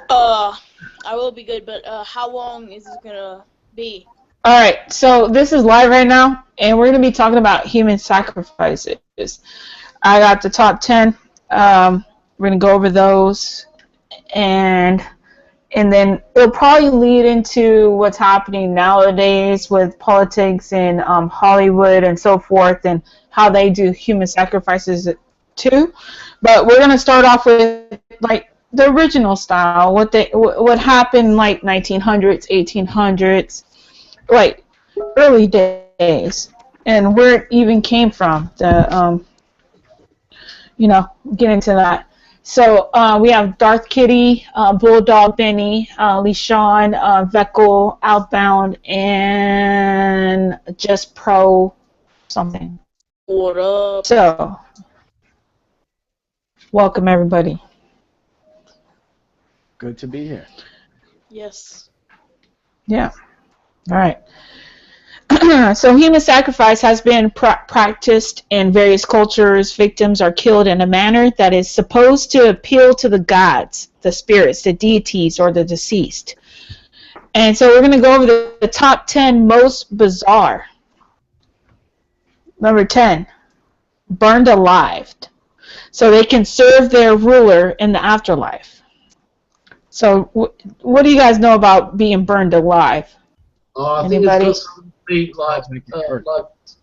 I will be good, but how long is this gonna be? Alright, so this is live right now, and we're going to be talking about human sacrifices. I got the top 10. We're going to go over those, and then it'll probably lead into what's happening nowadays with politics in Hollywood and so forth, and how they do human sacrifices too. But we're going to start off with, like, the original style, what happened like 1900s, 1800s, like early days, and where it even came from. Get into that. So we have Darth Kitty, Bulldog Benny, Lishan, Veckle, Outbound, and Just Pro something. What up? So, welcome everybody. Good to be here. Yes. Yeah. All right. So human sacrifice has been practiced in various cultures. Victims are killed in a manner that is supposed to appeal to the gods, the spirits, the deities, or the deceased. And so we're going to go over the top 10 most bizarre. Number 10, burned alive. So they can serve their ruler in the afterlife. So what do you guys know about being burned alive? I think it's got something to be like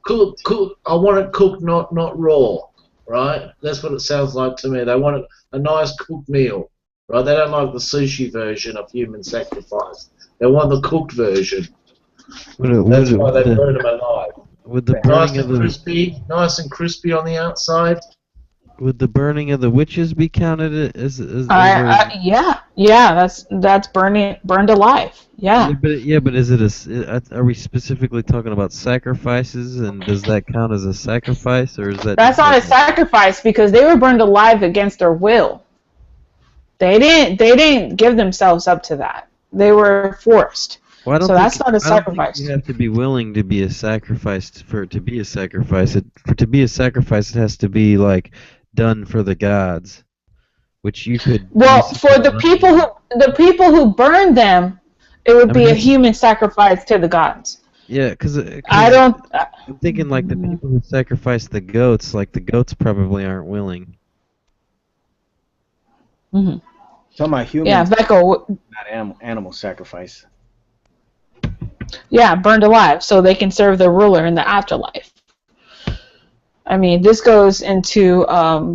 cook. I want it cooked, not raw, right? That's what it sounds like to me. They want a nice cooked meal, right? They don't like the sushi version of human sacrifice. They want the cooked version. That's why they burn them alive. With the burning nice and crispy on the outside. Would the burning of the witches be counted as yeah, that's burned alive. Yeah. But is it are we specifically talking about sacrifices, and does that count as a sacrifice, or is that? That's not a sacrifice because they were burned alive against their will. They didn't give themselves up to that. They were forced. Well, so that's not a sacrifice. You have to be willing to be a sacrifice for it to be a sacrifice. To be a sacrifice, it has to be like done for the gods, which you could. Well, for the people who burned them, it would be a human sacrifice to the gods. Yeah, because I'm thinking like the people who sacrifice the goats, like the goats probably aren't willing. Mm-hmm. Talking about human. Yeah, Veckle. Not animal sacrifice. Yeah, burned alive, so they can serve the ruler in the afterlife. I mean, this goes into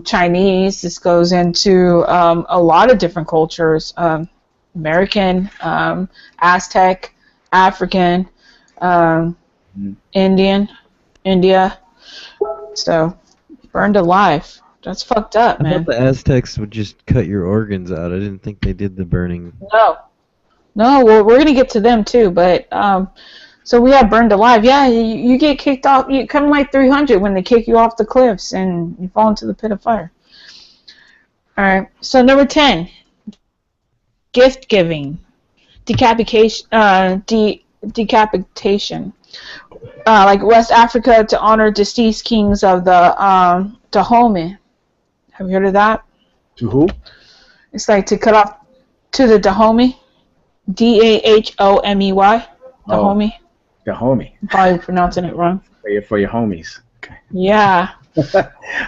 Chinese. This goes into a lot of different cultures. American, Aztec, African, Indian, India. So, burned alive. That's fucked up, man. I thought the Aztecs would just cut your organs out. I didn't think they did the burning. No, well, we're going to get to them too, but, so we have burned alive. Yeah, you get kicked off, you come like 300 when they kick you off the cliffs and you fall into the pit of fire. Alright, so number 10, gift giving, decapitation, like West Africa to honor deceased kings of the Dahomey. Have you heard of that? To who? It's like to cut off to the Dahomey. Dahomey. Dahomey. Dahomey. I'm probably pronouncing it wrong. For your homies. Okay. Yeah.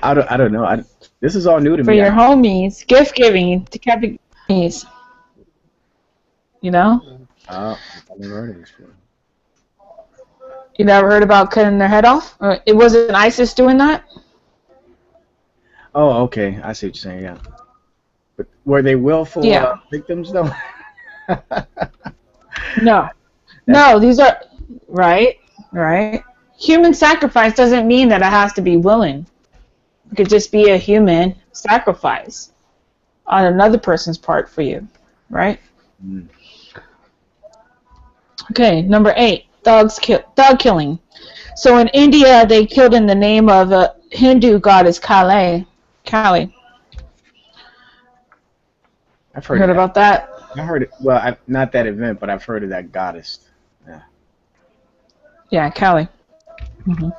I don't know. This is all new to me. For your homies, gift giving, decapitation. You know? I've never heard of this before. You never heard about cutting their head off? It wasn't ISIS doing that? Oh, okay. I see what you're saying. Yeah. But were they willful victims though? No, these are right. Human sacrifice doesn't mean that it has to be willing. It could just be a human sacrifice on another person's part for you, right? Mm. Okay, number 8, dog killing. So in India, they killed in the name of a Hindu goddess Kali. I've heard about that. I heard it. Well, not that event, but I've heard of that goddess. Yeah, Kali. Mm-hmm.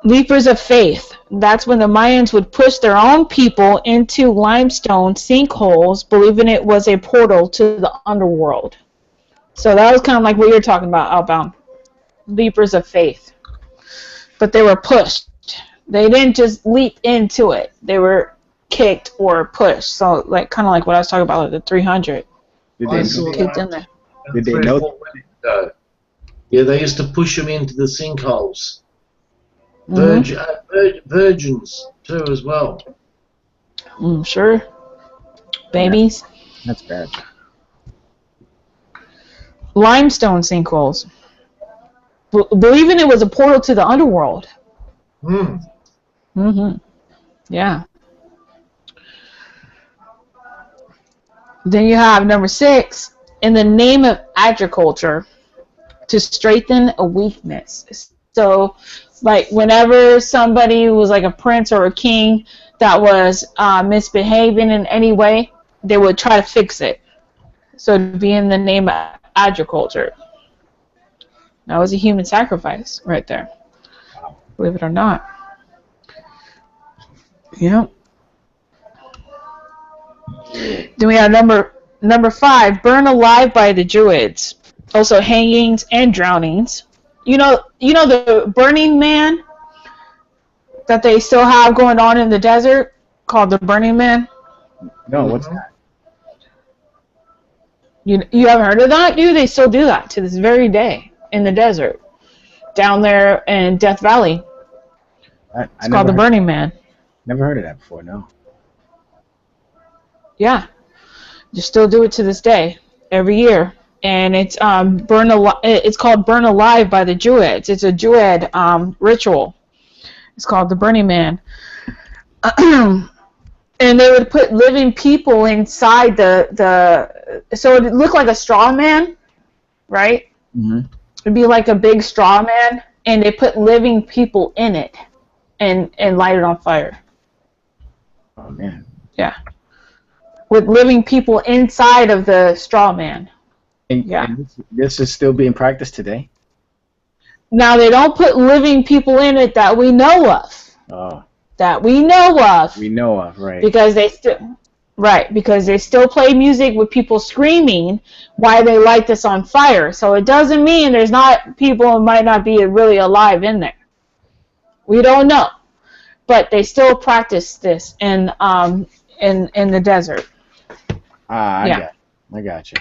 Leapers of faith. that's when the Mayans would push their own people into limestone sinkholes, believing it was a portal to the underworld. So that was kind of like what you're talking about, Outbound. Leapers of faith. But they were pushed. They didn't just leap into it. They were kicked or pushed. So like kind of like what I was talking about with the 300. I saw Kicked that in there. Did they 3 or know? 4 weeks ago. Yeah, they used to push them into the sinkholes. Virgins too, as well. Sure. Babies. That's bad. Limestone sinkholes. Believing it was a portal to the underworld. Yeah. Then you have number 6, in the name of agriculture, to strengthen a weakness. So, like, whenever somebody was like a prince or a king that was misbehaving in any way, they would try to fix it. So, it'd be in the name of agriculture. That was a human sacrifice right there. Believe it or not. Yep. Then we have number 5, burned alive by the Druids. Also hangings and drownings. You know the Burning Man that they still have going on in the desert, called the Burning Man? No, what's that? You haven't heard of that, dude? They still do that to this very day in the desert, down there in Death Valley. It's called the Burning Man. Never heard of that before. No. Yeah, you still do it to this day, every year, and it's It's called Burn Alive by the Druids. It's a Druid ritual. It's called the Burning Man. And they would put living people inside so it would look like a straw man, right? It'd be like a big straw man, and they put living people in it, and light it on fire. Oh man. Yeah. With living people inside of the straw man. And this is still being practiced today? Now, they don't put living people in it that we know of. Oh. That we know of. We know of, right. Because they still play music with people screaming why they light this on fire. So it doesn't mean there's not people who might not be really alive in there. We don't know. But they still practice this in the desert. I got you.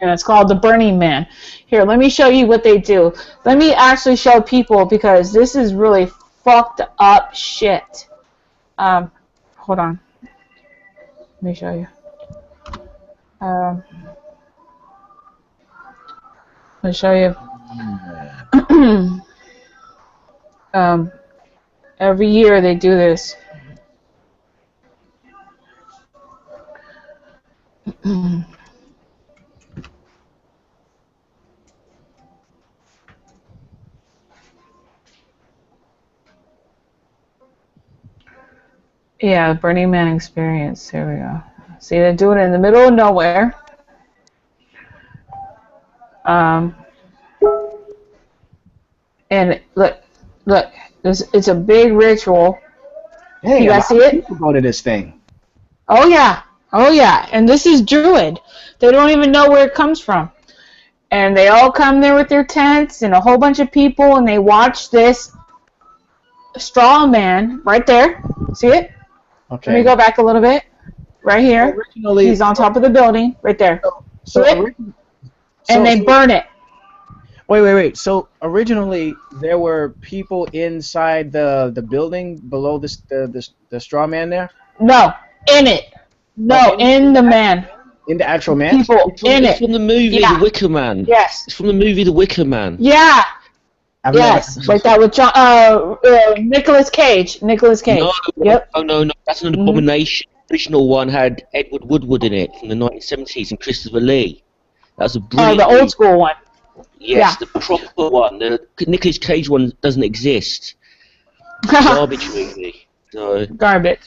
And it's called the Burning Man. Here, let me show you what they do. Let me actually show people, because this is really fucked up shit. Hold on. Let me show you. Let me show you. Every year they do this. Yeah, Burning Man experience. Here we go. See, they do it in the middle of nowhere. And look, it's a big ritual. Hey, you guys see it? People go to this thing. Oh yeah. And this is Druid. They don't even know where it comes from. And they all come there with their tents and a whole bunch of people, and they watch this straw man right there. See it? Okay. Let me go back a little bit. Right here. Originally, he's on top of the building. Right there. And they burn it. Wait. So originally there were people inside the building below the straw man there? No, in it. No, in the man. In the actual man? People in it. It's from the movie The Wicker Man. Yes. It's from the movie The Wicker Man. Yeah. Like that with Nicolas Cage. No, Yep. Oh no, that's an abomination. The original one had Edward Woodward in it from the 1970s and Christopher Lee. That was a brilliant. Oh, the old school one. Yes, the proper one. The Nicolas Cage one doesn't exist. Garbage movie. So. Garbage.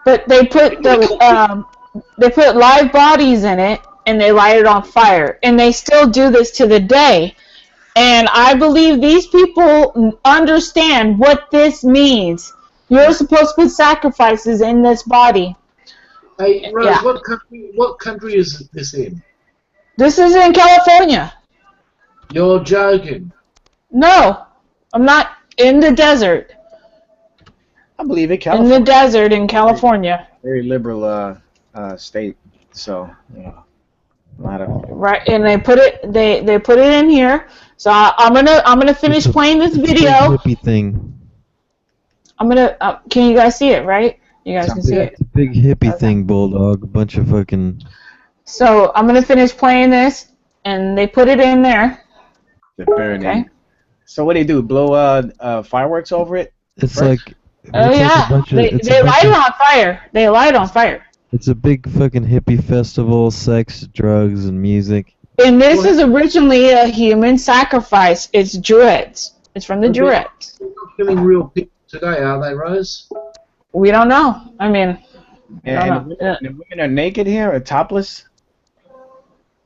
But they put they put live bodies in it, and they light it on fire, and they still do this to the day. And I believe these people understand what this means, You're supposed to put sacrifices in this body. Hey, Rose, Yeah. what country is this in? This is in California. You're joking. No, I'm not in the desert. I believe it. In California, the desert in California. very liberal state. So a lot of. Right, and they put it in here. So I'm gonna finish playing this It's a video. big hippie thing. I'm gonna. Can you guys see it? Right? You guys can see Yeah. it. It's a big hippie Okay. thing, Bulldog. A bunch of fucking. So I'm gonna finish playing this, and they put it in there. The burning. Okay. So what do they do? Blow fireworks over it? It's First? like. Oh it's like yeah, a bunch of, they it's a bunch light it of- on fire. They light it on fire. It's a big fucking hippie festival, sex, drugs, and music. And this is originally a human sacrifice. It's Druids. It's from the Druids. They're not killing real people today, are they, Rose? We don't know. I mean, I don't know. And the women are naked here or topless?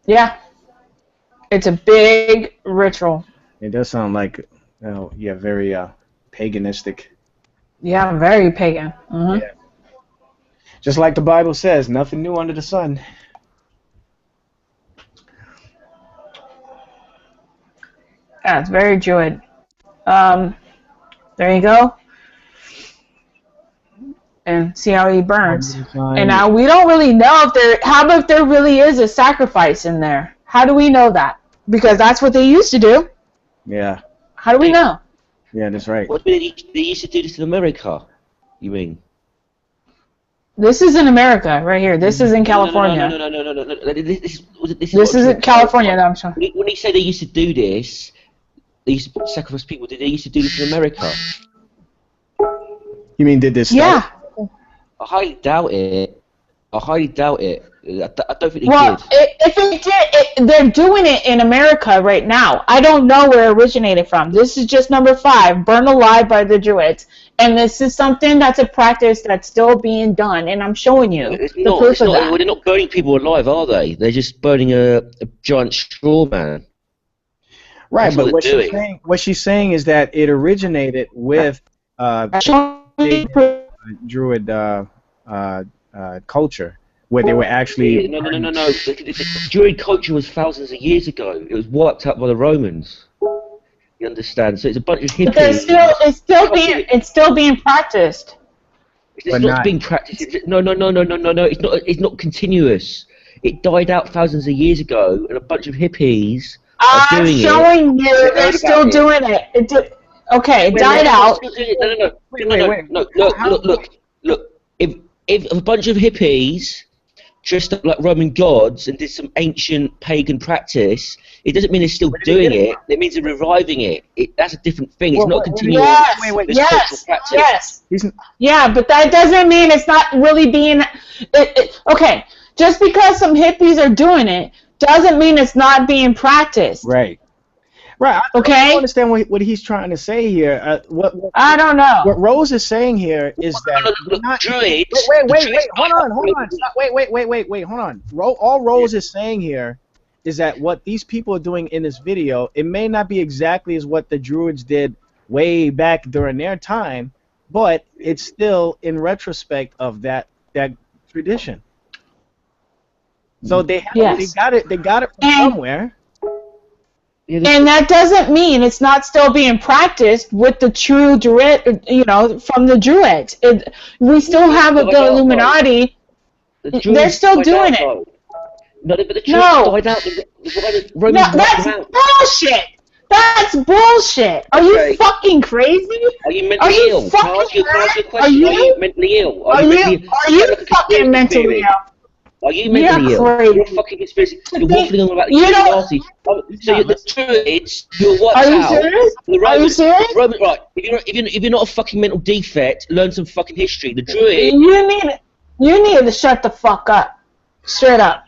Yeah. It's a big ritual. It does sound like, very paganistic. Yeah, very pagan. Mhm. Yeah. Just like the Bible says, nothing new under the sun. Yeah, it's very Druid. There you go. And see how he burns. And now we don't really know if there. How about if there really is a sacrifice in there? How do we know that? Because that's what they used to do. Yeah. How do we know? Yeah, that's right. What they used to do this in America? You mean? This is in America, right here. This is in California. No. This This is in California that I'm showing. When they say they used to do this, they used to sacrifice people. Did they used to do this in America? You mean did this start? Yeah. I highly doubt it. I don't think they Well, did. if it did, they're doing it in America right now. I don't know where it originated from. This is just number 5, burned alive by the Druids. And this is something that's a practice that's still being done, and I'm showing you It's the not. proof It's of not. that. Well, they're not burning people alive, are they? They're just burning a giant straw man. Right, That's but what they're doing. what she's saying is that it originated with Showing you proof. Druid culture, where they were actually. No. The Druid culture was thousands of years ago. It was wiped out by the Romans. You understand? So it's a bunch of But there's hippies. it's still being practiced. It's But not not- being practiced. No. It's not continuous. It died out thousands of years ago, and a bunch of hippies are I'm doing it. showing you Heard they're about still it. doing it. Okay, it Wait, died no, out. No. Look. If a bunch of hippies dressed up like Roman gods and did some ancient pagan practice, it doesn't mean they're still doing it. It means they're reviving it. That's a different thing. It's not continuous. Yes, This cultural practice. yes. Yeah, but that doesn't mean it's not really being. Okay, just because some hippies are doing it doesn't mean it's not being practiced. Right. I Okay. don't understand what he's trying to say here. I don't know. What Rose is saying here is that. Look, Druids. Wait, hold on. Stop, wait, hold on. All Rose is saying here is that what these people are doing in this video, it may not be exactly as what the Druids did way back during their time, but it's still in retrospect of that tradition. So they got it from somewhere. And that doesn't mean it's not still being practiced with the true Druid, from the Druids. We still have the Illuminati. They're still doing it. No, but the Druids No. died out. The No, Romans wiped that's them out. bullshit. That's bullshit. Are Okay. you fucking crazy? Are you Are mentally you ill? Can I fucking ask you a mad? question? Are you mentally ill? Are you fucking mentally theory? ill? Are you mentally You're ill? crazy. You're a fucking conspiracy. You're think- waffling on about the you don't- Illuminati. So you're the Druids, you're wiped Are you out. serious? The Are you Romans, serious? right? If you're not a fucking mental defect, learn some fucking history. The Druids. You need to shut the fuck up. Straight up.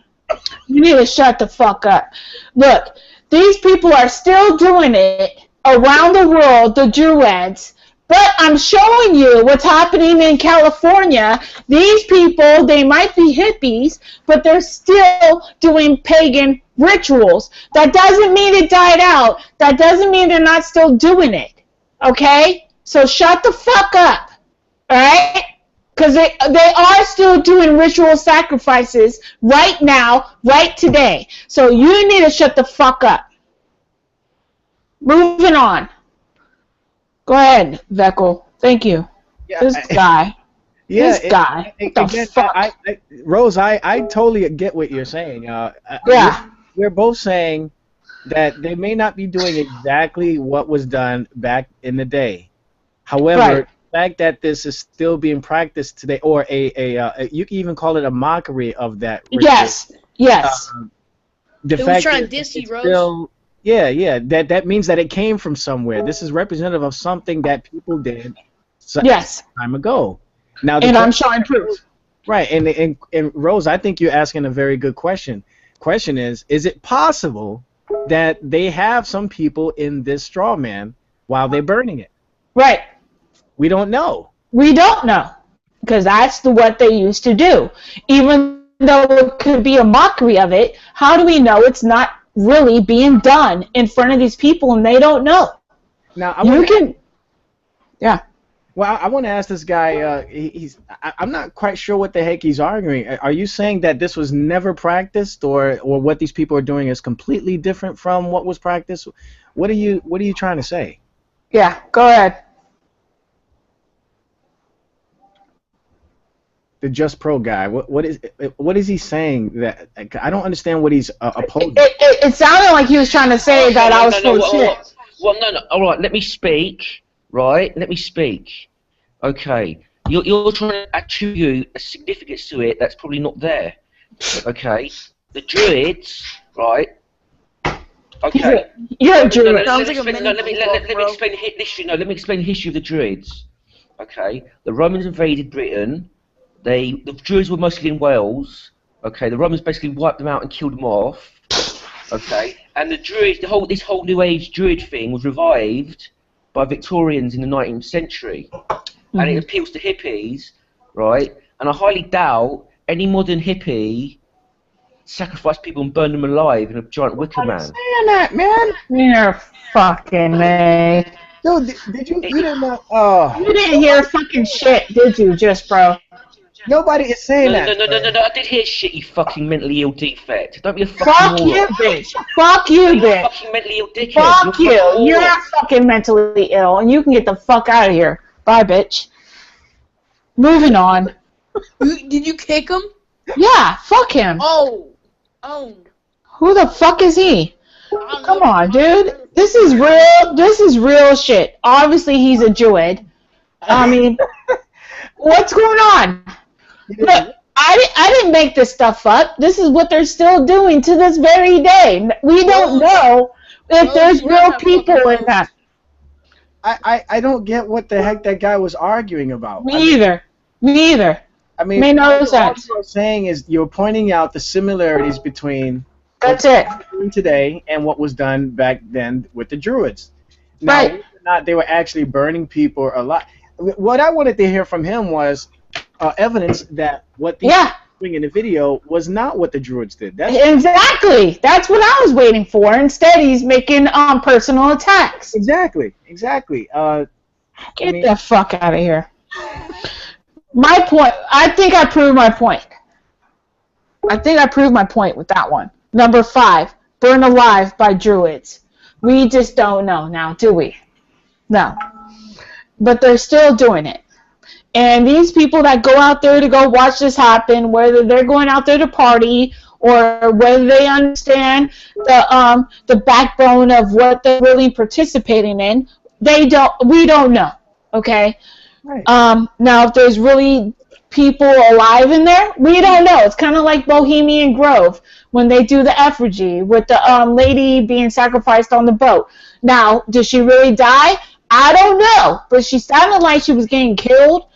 You need to shut the fuck up. Look, these people are still doing it around the world, the Druids. But I'm showing you what's happening in California. These people, they might be hippies, but they're still doing pagan rituals. That doesn't mean it died out. That doesn't mean they're not still doing it. Okay? So shut the fuck up. Alright? Because they are still doing ritual sacrifices right now, right today. So you need to shut the fuck up. Moving on. Go ahead, Veckel. Thank you. Yeah, This guy. yeah. This guy. What the Again, fuck? Rose, I totally get what you're saying. Yeah. We're both saying that they may not be doing exactly what was done back in the day. However, Right. the fact that this is still being practiced today, or you can even call it a mockery of that ritual. Yes. Yes. The Who's fact trying that to diss you, it's Rose? still, yeah, that means that it came from somewhere. This is representative of something that people did Yes. time ago. Now, And I'm showing proof. right, and Rose, I think you're asking a very good question. Question is it possible that they have some people in this straw man while they're burning it? Right. We don't know. We don't know. Because that's what they used to do. Even though it could be a mockery of it, how do we know it's not really being done in front of these people and they don't know? Now, Yeah. Well, I want to ask this guy. I'm not quite sure what the heck he's arguing. Are you saying that this was never practiced, or what these people are doing is completely different from what was practiced? What are you trying to say? Yeah, go ahead. The Just Pro guy. What is he saying? That I don't understand what he's opposing. It sounded like he was trying to say that I was full of shit. Well, no. All right, let me speak. Right, let me speak. Okay, you're trying to attribute a significance to it that's probably not there. Okay, the Druids, right? Okay. You're a druid. Sounds like a Let me explain the history. No, let me explain the history of the Druids. Okay, the Romans invaded Britain. The Druids were mostly in Wales. Okay, the Romans basically wiped them out and killed them off. Okay, and the Druids, this whole New Age Druid thing was revived by Victorians in the 19th century, and it appeals to hippies, right? And I highly doubt any modern hippie sacrificed people and burned them alive in a giant wicker man. Saying that, man. You're fucking me. Yo, did you did not? You didn't hear fucking shit, did you, Just Bro? Nobody is saying No, that. no, I did hear shit, you fucking mentally ill defect. Don't be a fucking Fuck moron. you, bitch. Fuck you, You're a bitch. fucking mentally ill dickhead. Fuck You're a fucking you. You're moron. fucking mentally ill, and you can get the fuck out of here. Bye, bitch. Moving on. Did you kick him? Yeah, fuck him. Oh. Who the fuck is he? Come on, dude. This is real shit. Obviously, he's a Druid. I mean, what's going on? Look, I didn't make this stuff up. This is what they're still doing to this very day. We don't know if there's real people in that. I don't get what the heck that guy was arguing about. Me either. I mean, Made no all sense. you're saying is you're pointing out the similarities between That's it. what we're doing today and what was done back then with the Druids. Now, Right. whether or not they were actually burning people alive. What I wanted to hear from him was evidence that what these people were doing in the video was not what the Druids did. Exactly. That's what I was waiting for. Instead, he's making personal attacks. Exactly. Get the fuck out of here. My point. I think I proved my point. With that one. Number 5, burned alive by Druids. We just don't know now, do we? No. But they're still doing it. And these people that go out there to go watch this happen, whether they're going out there to party or whether they understand the backbone of what they're really participating in, we don't know. Okay? Right. Now, if there's really people alive in there, we don't know. It's kind of like Bohemian Grove when they do the effigy with the lady being sacrificed on the boat. Now, did she really die? I don't know, but she sounded like she was getting killed.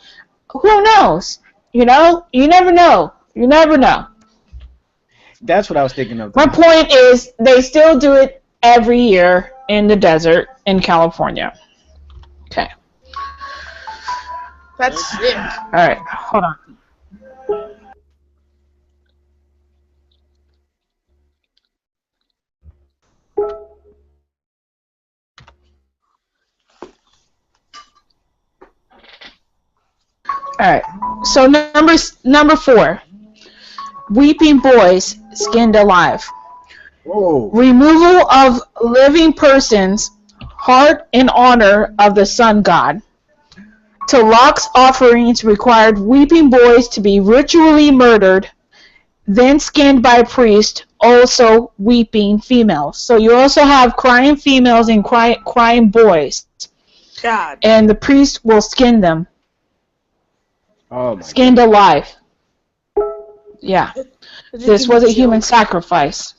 Who knows? You know? You never know. That's what I was thinking of. My point is, they still do it every year in the desert in California. Okay. That's it. Alright, hold on. right. So number 4, weeping boys skinned alive. Whoa. Removal of living persons, heart in honor of the sun god. To Locke's offerings required weeping boys to be ritually murdered, then skinned by priests, also weeping females. So you also have crying females and crying boys. God. And the priest will skin them. Oh my Skinned alive. Yeah. This was a human sacrifice.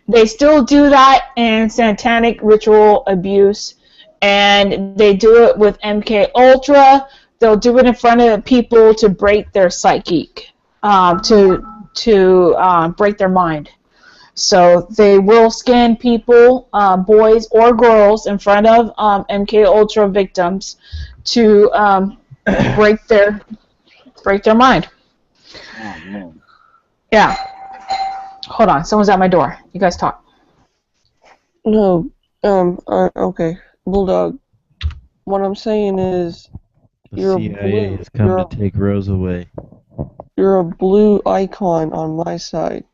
They still do that in satanic ritual abuse, and they do it with MK Ultra. They'll do it in front of people to break their psychic, to break their mind. So they will skin people, boys or girls, in front of MK Ultra victims to break their mind. Oh man. Yeah. Hold on, someone's at my door. You guys talk. No, okay. Bulldog, what I'm saying is, The You're CIA blue. has come to take Rose away. you're a blue icon on my side.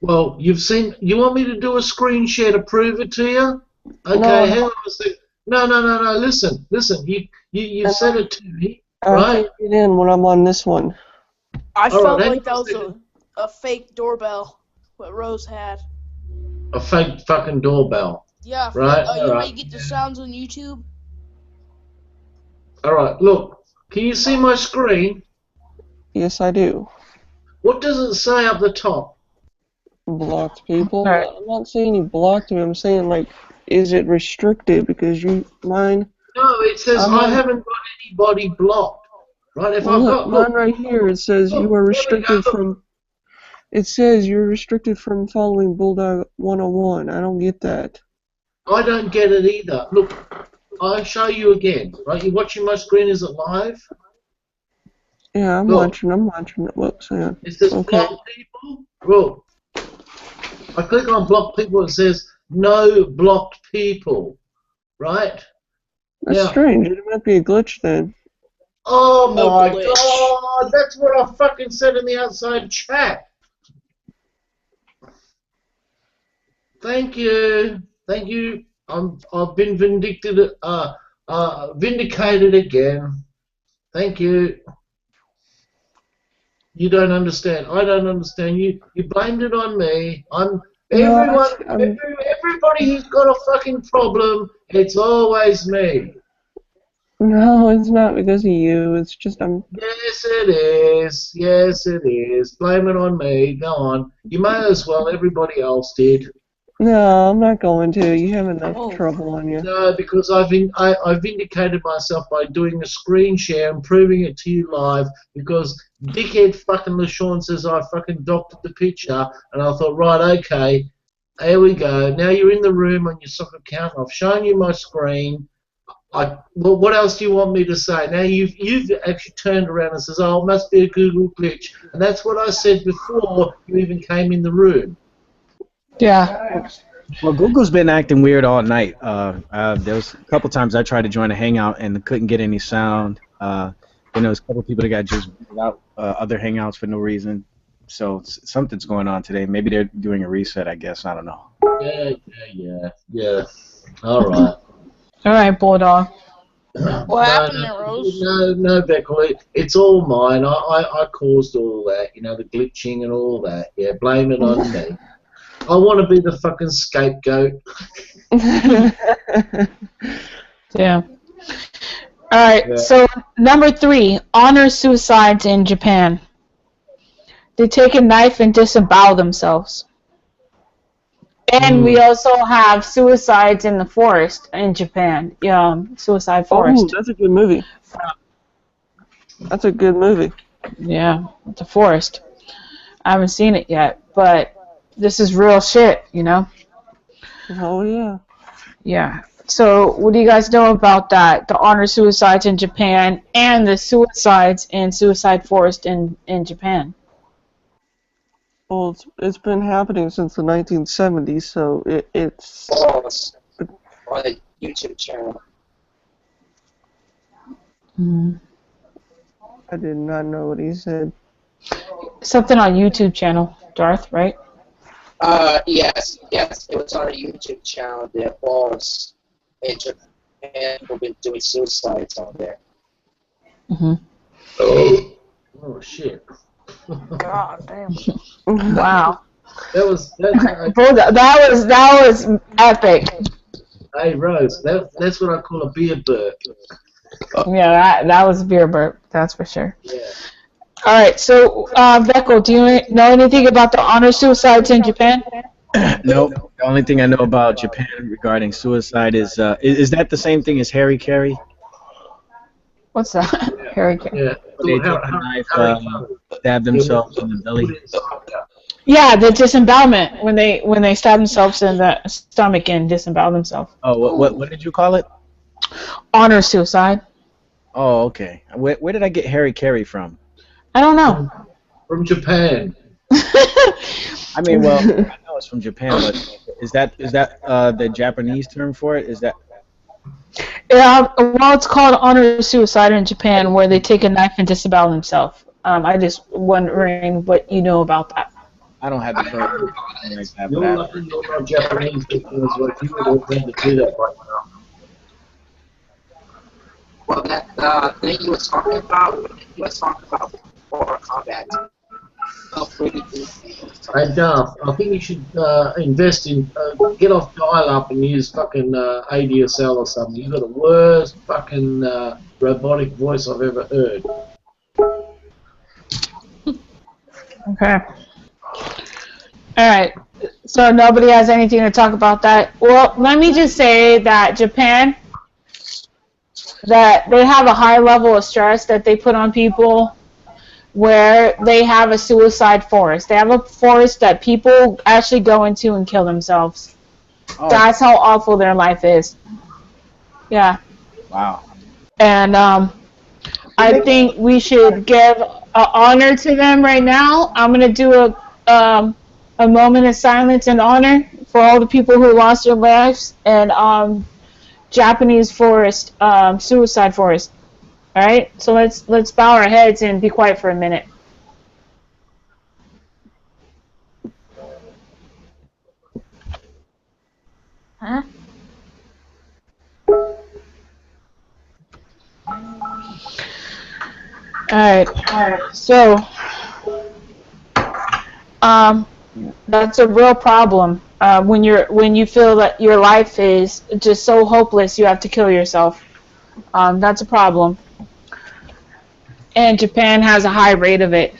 Well, you've seen. You want me to do a screen share to prove it to you? Okay, No. hang on a second. No. Listen. You said it to me, I right? can't get in when I'm on this one. I All felt right, like that hang on was a second. a fake doorbell, what Rose had. A fake fucking doorbell. Yeah, Right, you know how alright. you get the sounds on YouTube? All right, look. Can you see my screen? Yes, I do. What does it say up the top? Blocked people. Alright. I'm not saying you blocked me. I'm saying, like, is it restricted? Because mine. No, it says I'm I on- haven't got anybody blocked. Right? If Well, I've look, got mine right here. It says look, you are there we restricted go. from. It says you're restricted from following Bulldog 101. I don't get that. I don't get it either. Look, I'll show you again. Right? You're watching my screen. Is it live? Yeah, I'm Look. watching. Whoops, hang on. It says Okay. block people. Look. I click on block people. It says no blocked people. Right? That's Now, strange. It might be a glitch then. oh my glitch. god, that's what I fucking said in the outside chat. Thank you. I've been vindicated again. Thank you. You don't understand. I don't understand. You blamed it on me. Everybody who's got a fucking problem, it's always me. No, it's not because of you. It's just Yes, it is. Yes, it is. Blame it on me. Go on. You may as well. Everybody else did. No, I'm not going to. You have enough Oh. trouble on you. No, because I vindicated myself by doing a screen share and proving it to you live. Because dickhead fucking LaShawn says I fucking doctored the picture, and I thought, right, okay, here we go. Now you're in the room on your soccer account. I've shown you my screen. Well, what else do you want me to say? Now you've actually turned around and says, oh, it must be a Google glitch, and that's what I said before you even came in the room. Yeah. Well, Google's been acting weird all night. There was a couple times I tried to join a hangout and couldn't get any sound. Then there was a couple people that got just without other hangouts for no reason. So something's going on today. Maybe they're doing a reset, I guess. I don't know. Yeah. All right. All right, Bulldog. What happened there, Rose? No, Beckley. It's all mine. I caused all that, the glitching and all that. Yeah, blame it on me. I want to be the fucking scapegoat. Yeah. All right. Yeah. So number 3, honor suicides in Japan. They take a knife and disembowel themselves. And we also have suicides in the forest in Japan. Suicide Forest. Oh, that's a good movie. That's a good movie. Yeah, the forest. I haven't seen it yet, but this is real shit, Oh yeah. Yeah. So what do you guys know about that? The honor suicides in Japan and the suicides in Suicide Forest in Japan. Well, it's been happening since the 1970s, so it's. On the YouTube channel. Mm. I did not know what he said. Something on YouTube channel, Darth, right? Yes, it was on a YouTube channel. There was in Japan who've been doing suicides on there. Mm-hmm. Oh shit. God damn. Wow. That was Bro, that was epic. hey Rose. That's what I call a beer burp. Yeah, that was a beer burp. That's for sure. Yeah. All right, so Beckel, do you know anything about the honor suicides in Japan? Nope. The only thing I know about Japan regarding suicide is that the same thing as Harry Carey? What's that? Harry Carey. Yeah. They take a knife, stab themselves in the belly. Yeah, the disembowelment when they stab themselves in the stomach and disembowel themselves. Oh, what did you call it? Honor suicide. Oh, okay. Where did I get Harry Carey from? I don't know. From Japan. I mean, well, I know it's from Japan, but is that the Japanese term for it? Is that? Yeah, well, it's called honor suicide in Japan, where they take a knife and disembowel themselves. I just wondering what you know about that. I don't have the term like that, but You're not Japanese because what you would have been to do that right now. Well, that thing you were talking about before combat. Hey Darth, I think you should invest in, get off dial-up and use fucking ADSL or something. You've got the worst fucking robotic voice I've ever heard. Okay. All right. So nobody has anything to talk about that. Well, let me just say that Japan, that they have a high level of stress that they put on people, where they have a suicide forest. They have a forest that people actually go into and kill themselves. Oh. That's how awful their life is. Yeah. Wow. And I think we should give honor to them right now. I'm gonna do a moment of silence and honor for all the people who lost their lives and Japanese forest, suicide forest. All right, so let's bow our heads and be quiet for a minute. Huh? All right, so that's a real problem. When you feel that your life is just so hopeless, you have to kill yourself. That's a problem. And Japan has a high rate of it.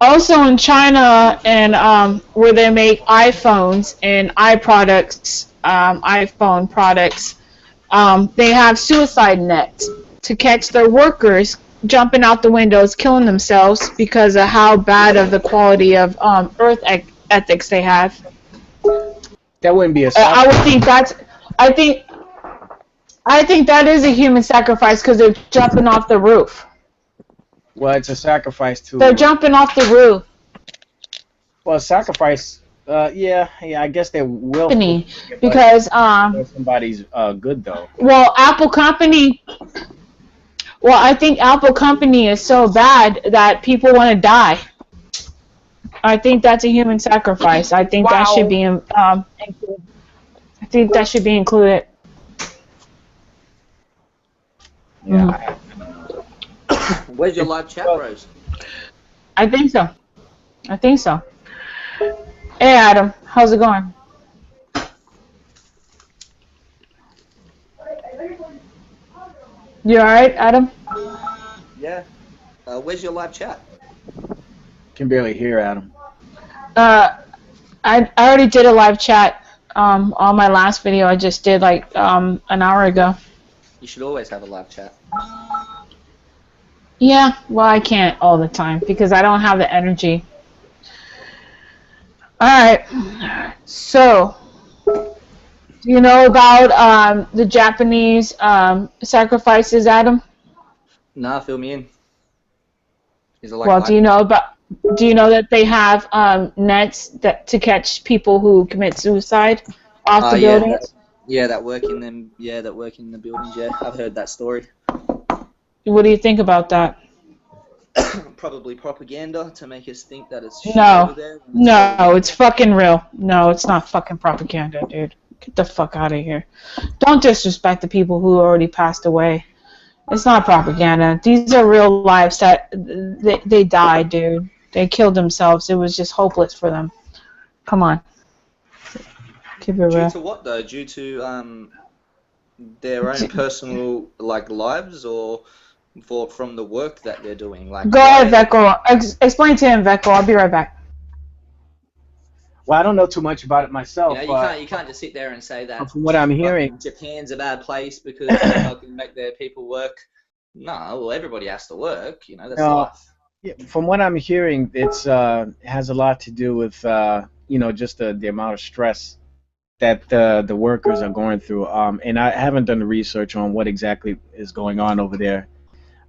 Also in China, and where they make iPhones and iPhone products, they have suicide nets to catch their workers jumping out the windows, killing themselves because of how bad of the quality of Earth ethics they have. That wouldn't be a. I would think that's. I think that is a human sacrifice because they're jumping off the roof. Well, it's a sacrifice to. They're jumping off the roof. Well, sacrifice. Yeah, I guess they will. Because somebody's good though. Well, Apple Company. Well, I think Apple Company is so bad that people want to die. I think that's a human sacrifice. I think that should be included. I think that should be included. Yeah. Where's your live chat, Rose? I think so. Hey, Adam, how's it going? You alright, Adam? Yeah. Where's your live chat? Can barely hear Adam. I already did a live chat on my last video. I just did like an hour ago. You should always have a live chat. Yeah, well, I can't all the time because I don't have the energy. Alright, so, do you know about the Japanese sacrifices, Adam? Nah, fill me in. Is it like Well, do you know that they have nets to catch people who commit suicide off the buildings? That work in them. Yeah, that work in the buildings. Yeah, I've heard that story. What do you think about that? probably propaganda to make us think that it's shit No. over there. No, it's fucking real. No, it's not fucking propaganda, dude. Get the fuck out of here. Don't disrespect the people who already passed away. It's not propaganda. These are real lives that they died, dude. They killed themselves. It was just hopeless for them. Come on. Keep it Due real. to what though? Due to their own personal like lives, or from the work that they're doing? Like, Go ahead, Veko. Explain to him, Veko. I'll be right back. Well, I don't know too much about it myself. You can't just sit there and say that. From what I'm hearing, Japan's a bad place because they fucking make their people work. No, well, everybody has to work. That's life. Yeah, from what I'm hearing, it's has a lot to do with just the amount of stress that the workers are going through. And I haven't done the research on what exactly is going on over there,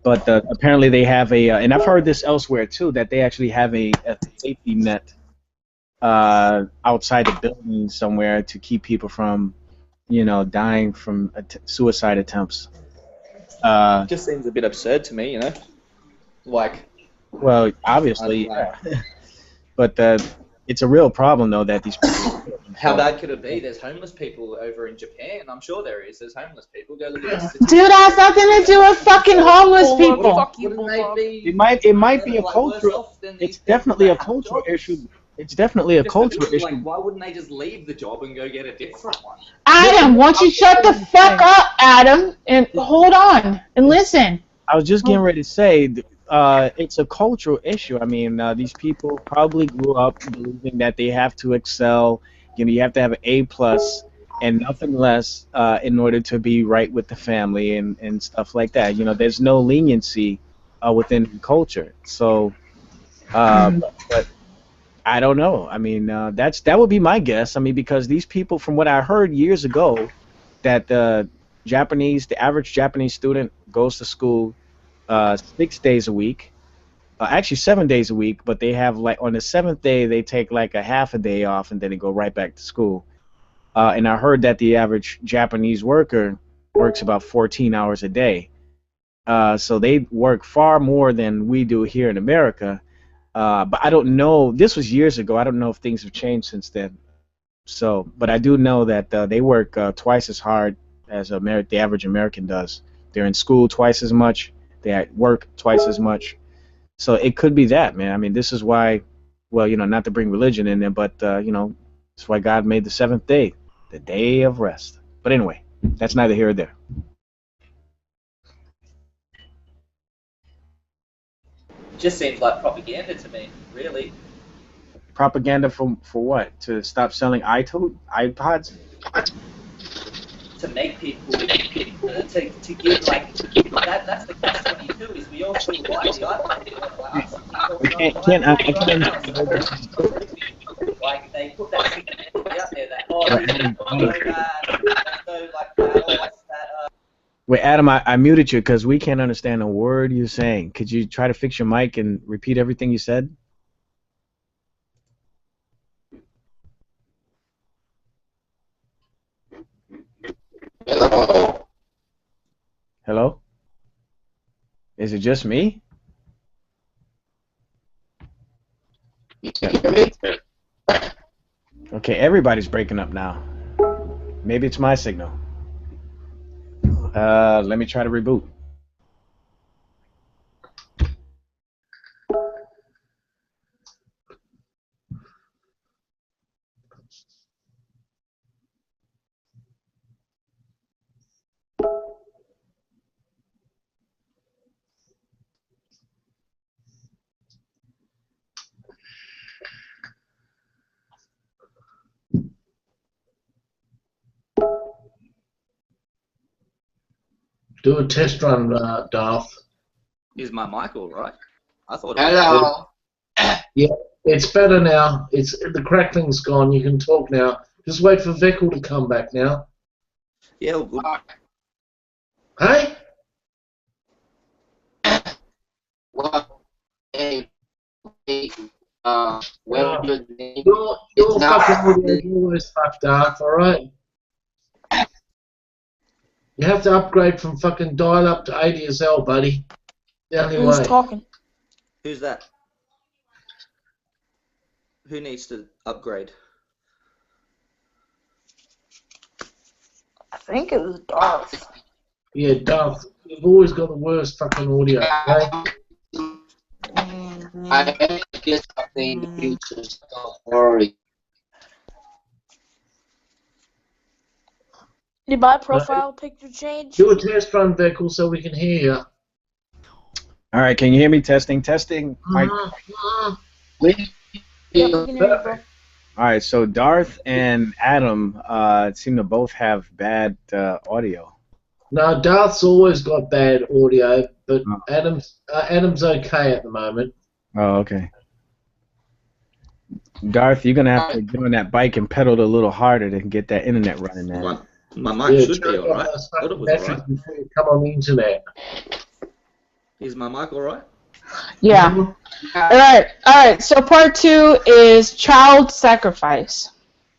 but apparently they have and I've heard this elsewhere too, that they actually have a safety net outside the building somewhere to keep people from dying from suicide attempts. Just seems a bit absurd to me, like. Well, obviously, yeah. But it's a real problem though that these people. How bad could it be? There's homeless people over in Japan. I'm sure there is. There's homeless people. Go look at this. Dude, has nothing to do with fucking homeless people. It might be a cultural. It's definitely a cultural issue. It's definitely a cultural issue. Like, why wouldn't they just leave the job and go get a different one? Adam, won't you shut the fuck up, Adam, and hold on and listen. I was just getting ready to say, it's a cultural issue. I mean, these people probably grew up believing that they have to excel. You have to have an A+ and nothing less in order to be right with the family and stuff like that. There's no leniency within culture. So, but I don't know. I mean, that would be my guess. I mean, because these people, from what I heard years ago, that the average Japanese student goes to school 6 days a week, actually 7 days a week, but they have like on the seventh day they take like a half a day off and then they go right back to school. And I heard that the average Japanese worker works about 14 hours a day. So they work far more than we do here in America. But I don't know. This was years ago. I don't know if things have changed since then. So, but I do know that they work twice as hard as the average American does. They're in school twice as much. They at work twice as much. So it could be that, man. I mean, this is why, well, not to bring religion in there, but that's why God made the seventh day, the day of rest. But anyway, that's neither here or there. Just seems like propaganda to me, really. Propaganda for what? To stop selling iPods? To make people to give like that's the catch-22 is we all feel like the iPhone. I can't understand. Like they put that thing out there that Wait, Adam, I muted you because we can't understand a word you're saying. Could you try to fix your mic and repeat everything you said? Hello. Hello? Is it just me? You can hear me? Okay, everybody's breaking up now. Maybe it's my signal. Let me try to reboot. Do a test run, Darth. Is my mic all right? I thought. Hello. Yeah, it's better now. The crackling's gone. You can talk now. Just wait for Vekel to come back now. Yeah, all good. Hey? Well, hey, well, Your fucking audio is always fucked up, alright? You have to upgrade from fucking dial up to ADSL, buddy. The only Who's way. talking? Who's that? Who needs to upgrade? I think it was Darth. Yeah, Darth, you've always got the worst fucking audio, okay? I get something in the future, so don't worry. Did my profile picture change? Do a test run, Veckle, so we can hear you. All right, can you hear me? Testing, testing. Mike. Yeah, we can hear you, bro. All right, so Darth and Adam seem to both have bad audio. No, Darth's always got bad audio, but Adam's okay at the moment. Oh, okay. Darth, you're gonna have to get on that bike and pedal a little harder to get that internet running, man. My mic should be alright. I thought it was alright. Before you come on the internet. Is my mic alright? Yeah. Alright, so part 2 is child sacrifice.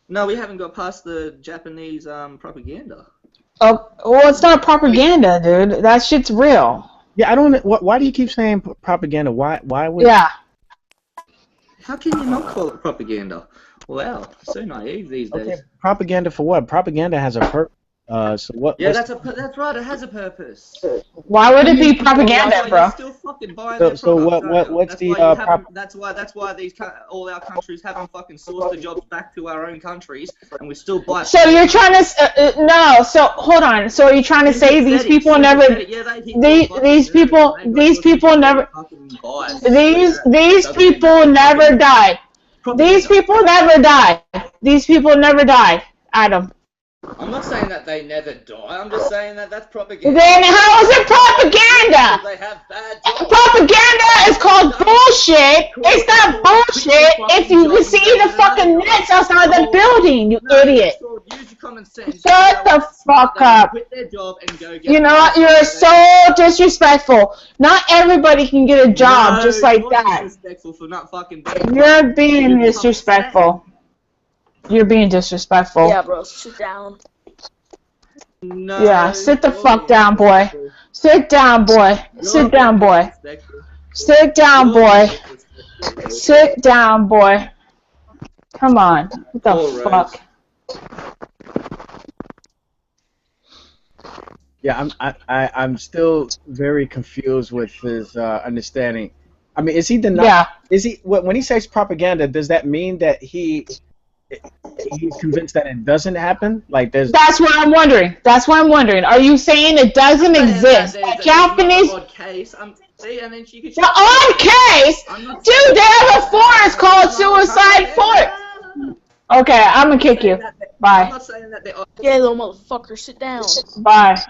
No, we haven't got past the Japanese propaganda. Oh, well, it's not propaganda, dude. That shit's real. Yeah, I don't. Why do you keep saying propaganda? Why would? Yeah. How can you not call it propaganda? Wow, so naive these days. Okay, propaganda for what? Propaganda has a purpose. So what? Yeah, that's right. It has a purpose. Why would it be propaganda, bro? You're still fucking buying their So products, what's that's the why that's why all our countries haven't fucking sourced the jobs back to our own countries, and we still buy. So you're trying to no. So hold on. So are you trying to say these people never? These people never. These people never died. These people never died. These people never died, Adam. I'm not saying that they never die. I'm just saying that that's propaganda. Then how is it propaganda? They have bad jobs. Propaganda is called bullshit. It's not bullshit if you can see the fucking nets outside the building, you idiot. Use your common sense. Shut the fuck up. Quit their job and go get. You know what? You're so disrespectful. Not everybody can get a job just like that. Disrespectful for not fucking being. You're being disrespectful. You're being disrespectful. Yeah, bro, sit down. No, yeah, sit the fuck down, boy. Sit down, boy. Sit down, boy. Sit down, boy. Sit down, boy. Come on. What the fuck? Yeah, I'm still very confused with his understanding. I mean, is he denying? Yeah. Is he when he says propaganda? Does that mean that he's convinced that it doesn't happen? Like there's. That's what I'm wondering. That's what I'm wondering. Are you saying it doesn't exist? Japanese. See, and then she could. The odd case, dude. They have a forest called Suicide Forest. Okay, I'm gonna kick you. Bye. I'm not saying that Yeah, little motherfucker, sit down. Bye.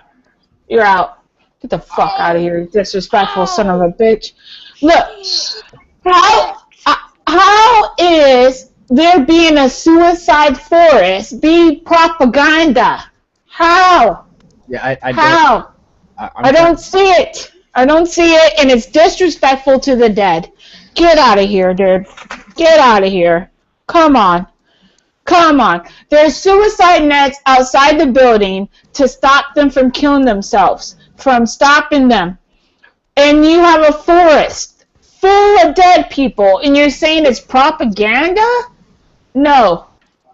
You're out. Get the fuck out of here, you disrespectful son of a bitch. Look, how is there being a suicide forest be propaganda? How? Yeah, I how? I don't see it. I don't see it, and it's disrespectful to the dead. Get out of here, dude. Get out of here. Come on. Come on. There's suicide nets outside the building to stop them from killing themselves, from stopping them. And you have a forest full of dead people, and you're saying it's propaganda? No,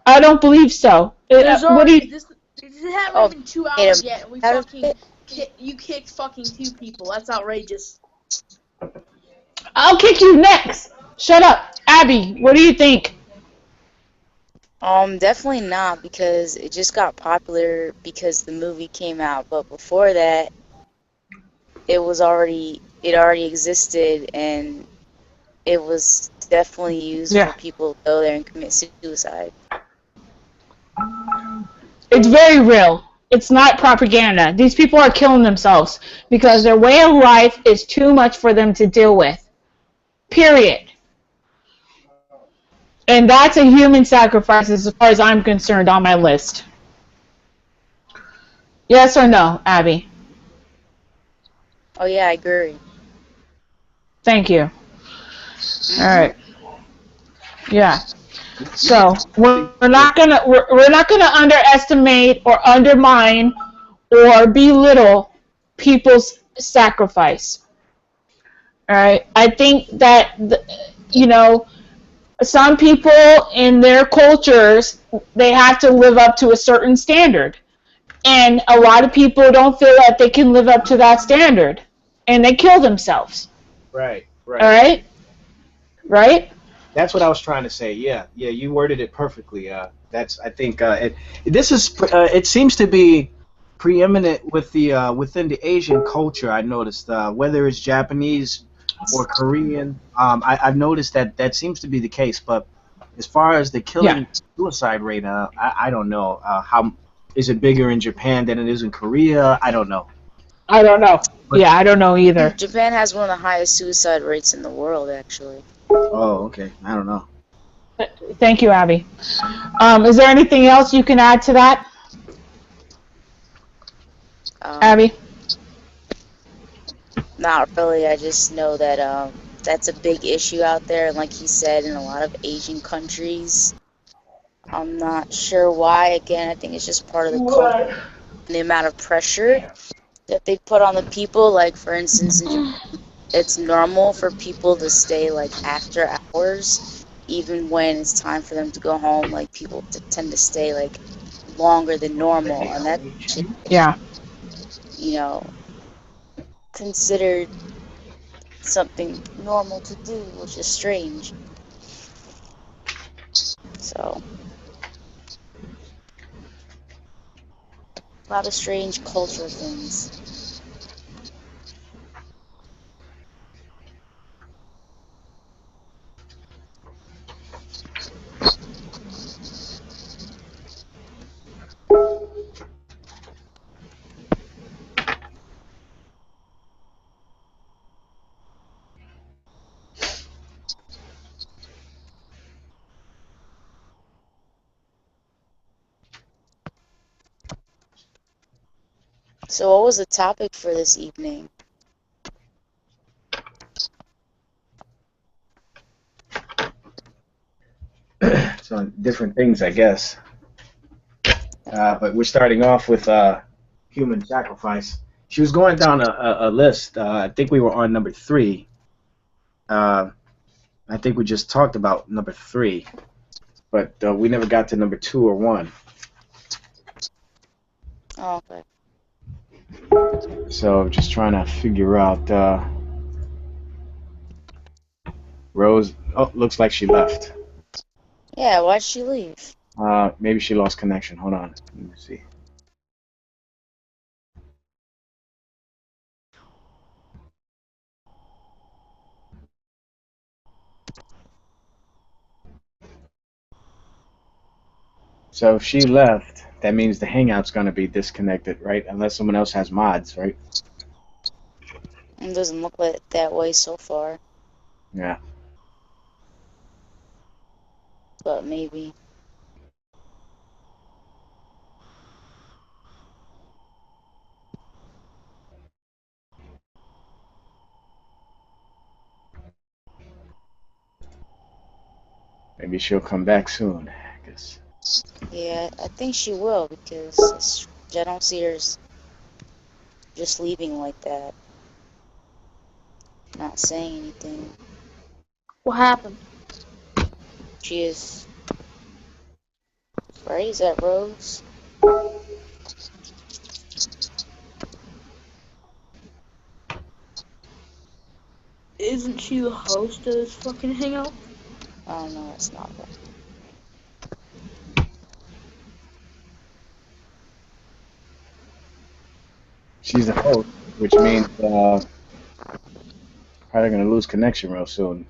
I don't believe so. What do you... This hasn't been 2 hours yet, and we fucking you kicked fucking 2 people. That's outrageous. I'll kick you next. Shut up. Abby, what do you think? Definitely not, because it just got popular because the movie came out. But before that, it already existed, and it was definitely used for people to go there and commit suicide. It's very real. It's not propaganda. These people are killing themselves because their way of life is too much for them to deal with. Period. And that's a human sacrifice as far as I'm concerned on my list. Yes or no, Abby? Oh yeah, I agree. Thank you. All right. Yeah. So we're not gonna underestimate or undermine or belittle people's sacrifice. All right. I think that you know, some people in their cultures, they have to live up to a certain standard, and a lot of people don't feel that they can live up to that standard, and they kill themselves. Right, All right. right. Right. That's what I was trying to say. Yeah, yeah, you worded it perfectly. That's I think this is it seems to be preeminent with the within the Asian culture. I noticed whether it's Japanese or Korean. I've noticed that that seems to be the case. But as far as the Yeah. killing suicide rate, I don't know how is it bigger in Japan than it is in Korea. I don't know. I don't know. But, Yeah, I don't know either. Japan has one of the highest suicide rates in the world, actually. oh, okay. I don't know. Thank you, Abby. Is there anything else you can add to that, Abby? Not really. I just know that that's a big issue out there, and like he said, in a lot of Asian countries. I'm not sure why. Again, I think it's just part of the culture and the amount of pressure that they put on the people. Like, for instance, in Japan, it's normal for people to stay like after hours, even when it's time for them to go home. Like, people tend to stay like longer than normal, and that's just, Yeah. you know, considered something normal to do, which is strange. So, a lot of strange culture things. So, what was the topic for this evening? So different things, I guess. But we're starting off with human sacrifice. She was going down a list. I think we were on number 3. Uh, I think we just talked about number 3, but we never got to number 2 or 1. Oh, okay. So just trying to figure out. Rose. Oh, looks like she left. Yeah, why'd she leave? Maybe she lost connection. Hold on. Let me see. So if she left, that means the hangout's gonna be disconnected, right? Unless someone else has mods, right? It doesn't look like that way so far, Yeah. but maybe. Maybe she'll come back soon. I guess. Yeah, I think she will because I don't see her just leaving like that, not saying anything. What happened? She is. Right? Is that Rose? Isn't she the host of this fucking hangout? Oh no, it's not her. She's the host, which means probably gonna lose connection real soon.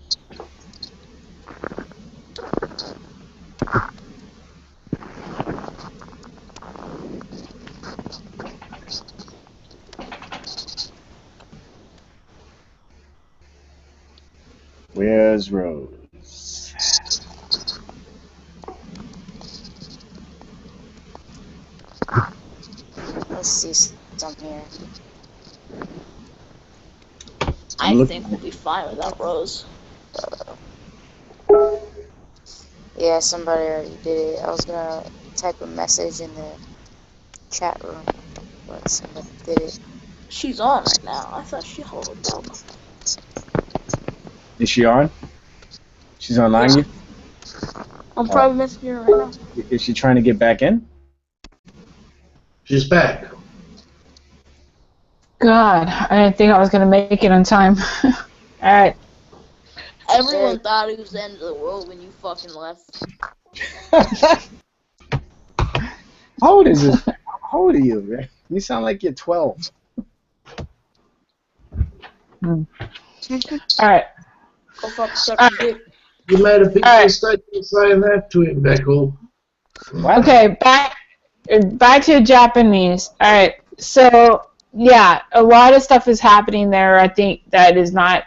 Where's Rose? Let's see some here. I think we'll be fine without Rose. Yeah, somebody already did it. I was gonna type a message in the chat room, but somebody did it. She's on right now. I thought she hold up. Is she on? She's online. Yeah. You? I'm probably messaging her right now. Is she trying to get back in? She's back. God, I didn't think I was gonna make it on time. Alright. Everyone thought it was the end of the world when you fucking left. How old is this? How old are you, man? You sound like you're 12. Alright. Go fuck suck your dick. You made a big mistake in saying that to him, Beckle. Okay, back to Japanese. Alright, so yeah, a lot of stuff is happening there. I think that is not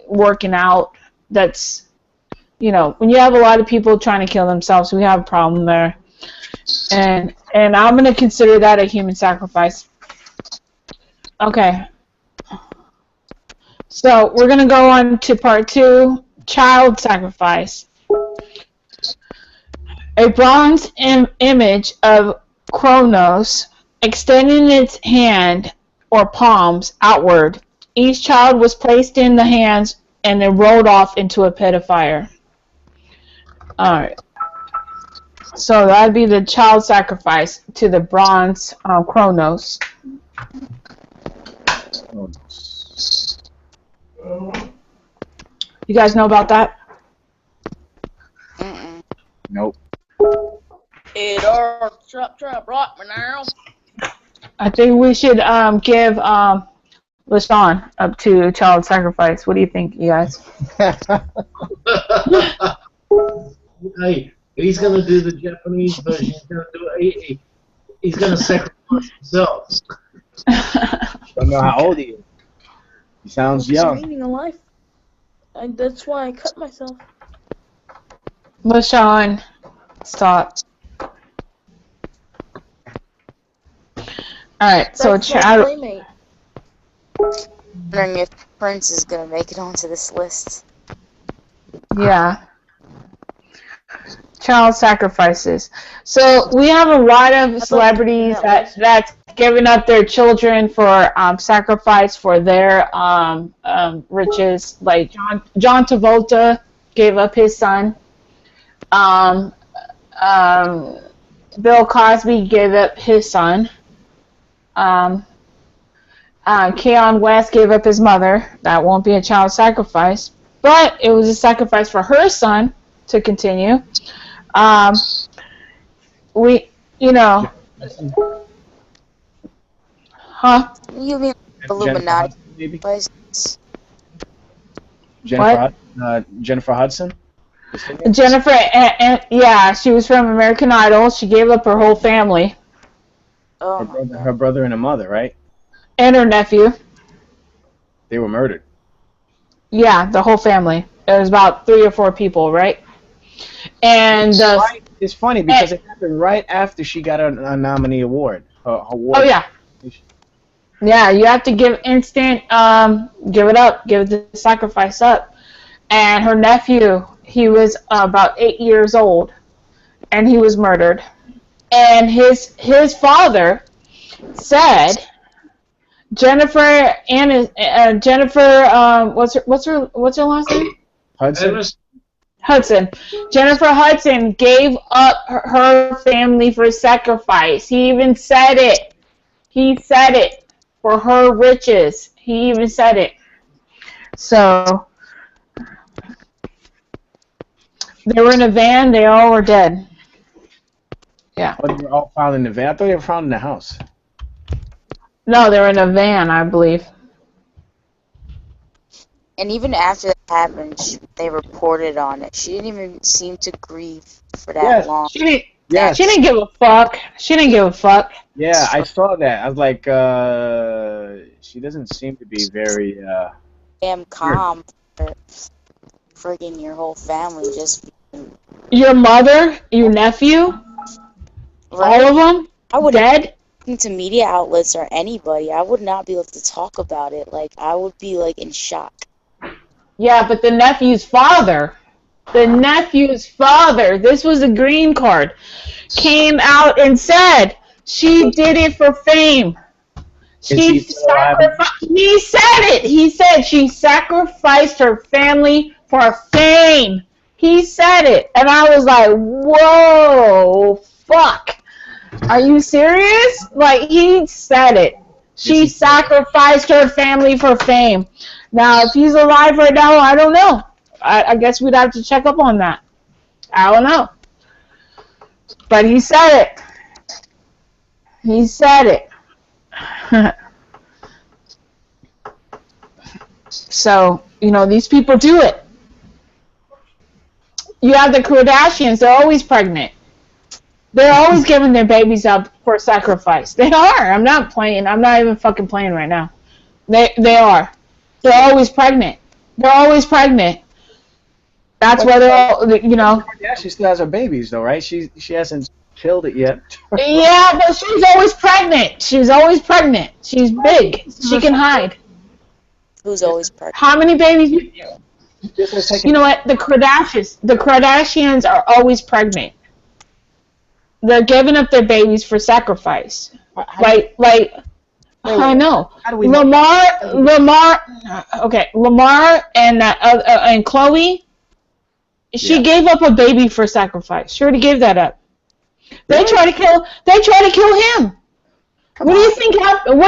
working out. That's, you know, when you have a lot of people trying to kill themselves, we have a problem there. And I'm going to consider that a human sacrifice. Okay. So we're going to go on to part 2, child sacrifice. A bronze image of Kronos extending its hand or palms outward. Each child was placed in the hands and then rolled off into a pit of fire. Alright. So that'd be the child sacrifice to the bronze Kronos. You guys know about that? Nope. It all trap rock me now. I think we should give LaShawn up to child sacrifice. What do you think, you guys? Hey, he's going to do the Japanese version. He's going to do it. He's going to sacrifice himself. Don't know how old he is. He sounds young. Remaining alive. That's why I cut myself. LaShawn, stop. Alright, so child. Wondering if Prince is gonna make it onto this list. Yeah. Child sacrifices. So we have a lot of celebrities that's given up their children for sacrifice for their riches. Like John Travolta gave up his son. Bill Cosby gave up his son. Keon West gave up his mother. That won't be a child sacrifice, but it was a sacrifice for her son to continue. You know, huh? You mean Illuminati? Jennifer Hudson? Jennifer, yeah, she was from American Idol. She gave up her whole family. Oh, her brother and her mother, right? And her nephew. They were murdered. Yeah, the whole family. It was about 3 or 4 people, right? And it's funny because it happened right after she got a nominee award. Oh yeah. Yeah, you have to give instant, give it up, give the sacrifice up. And her nephew, he was about 8 years old, and he was murdered. And his father said, Jennifer, what's her last name? Hudson. Jennifer Hudson gave up her family for sacrifice. He even said it. He said it for her riches. He even said it. So they were in a van. They all were dead. Yeah. Oh, they were all found in the van? I thought they were found in the house. No, they were in a van, I believe. And even after that happened, they reported on it. She didn't even seem to grieve for that long. She didn't give a fuck. She didn't give a fuck. Yeah, I saw that. I was like, she doesn't seem to be very, damn calm for friggin' your whole family just... Your mother, your nephew, right? All of them I would dead? To media outlets or anybody, I would not be able to talk about it. Like, I would be, like, in shock. Yeah, but the nephew's father, this was a green card, came out and said she did it for fame. He said it. He said she sacrificed her family for fame. He said it, and I was like, whoa, fuck. Are you serious? Like, he said it. She sacrificed her family for fame. Now, if he's alive right now, I don't know. I guess we'd have to check up on that. I don't know. But he said it. He said it. So, you know, these people do it. You have the Kardashians, they're always pregnant. They're always giving their babies up for sacrifice. They are. I'm not playing. I'm not even fucking playing right now. They are. They're always pregnant. They're always pregnant. That's why they're all, you know. Yeah, she still has her babies, though, right? She hasn't killed it yet. Yeah, but she's always pregnant. She's always pregnant. She's big. She can hide. Who's always pregnant? How many babies? You know what? The Kardashians are always pregnant. They're giving up their babies for sacrifice. I know. Lamar and Chloe. She gave up a baby for sacrifice. She already gave that up. They try to kill him. What do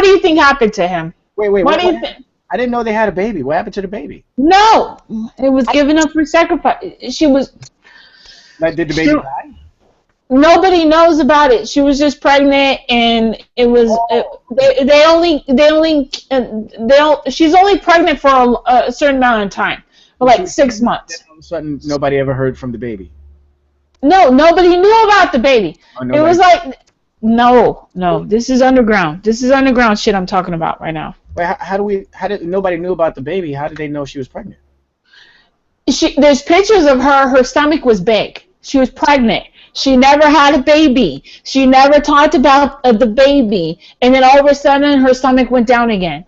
you think happened to him? Wait. What do you think? I didn't know they had a baby. What happened to the baby? No, it was given up for sacrifice. She was. Like, did the baby die? Nobody knows about it. She was just pregnant, and it was. She's only pregnant for a certain amount of time, like 6 months. All of a sudden, nobody ever heard from the baby. No, nobody knew about the baby. Oh, it was like, no. This is underground. This is underground shit I'm talking about right now. Wait, how did nobody knew about the baby? How did they know she was pregnant? There's pictures of her. Her stomach was big. She was pregnant. She never had a baby. She never talked about the baby. And then all of a sudden, her stomach went down again.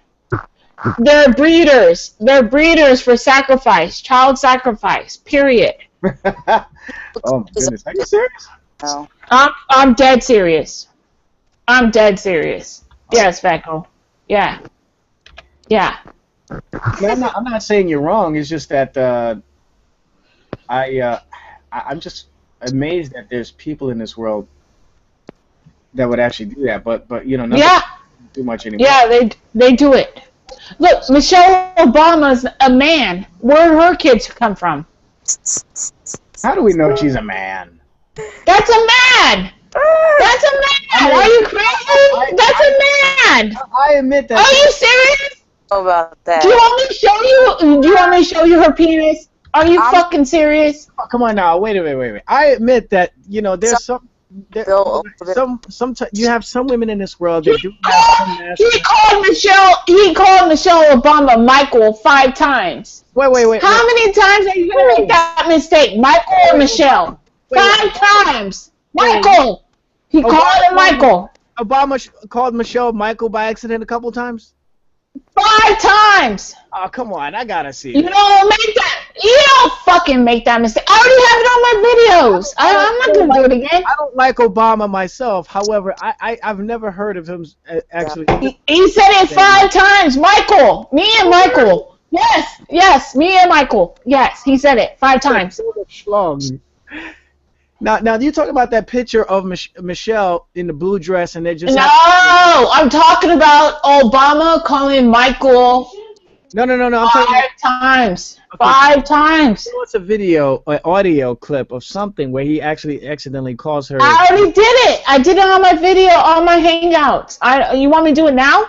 They're breeders. They're breeders for sacrifice, child sacrifice, period. Oh, my goodness. Are you serious? No. I'm dead serious. I'm dead serious. Yes, Vecco. Yeah. Yeah. I'm not saying you're wrong. It's just that I'm just amazed that there's people in this world that would actually do that. But you know, not too much anymore. Yeah, they do it. Look, Michelle Obama's a man. Where did her kids come from? How do we know she's a man? That's a man. That's a man. Are you crazy? That's a man. I admit that. Are you serious? How about that? Do you want me to show you? Do you want me to show you her penis? Are you fucking serious? Oh, come on now. Wait. I admit that, you know, there's you have some women in this world that do have some nasty. He called Michelle Obama Michael 5 times. Wait. How many times are you gonna make that mistake? Michael or Michelle? 5 times. Michael. He called him Michael. Obama called Michelle Michael by accident a couple times? 5 times. Oh, come on. I gotta see You don't make that. You don't fucking make that mistake. I already have it on my videos. I'm not gonna do it again. I don't like Obama myself. However, I've never heard of him actually. He said it 5 times. Michael. Me and Michael. Yes. Me and Michael. Yes, he said it 5 times. Now, you talk about that picture of Michelle in the blue dress, and they just. No, I'm talking about Obama calling Michael. No. I'm 5 times. Okay. 5 times. It's a video, an audio clip of something where he actually accidentally calls her. I already did it. I did it on my video, on my Hangouts. You want me to do it now?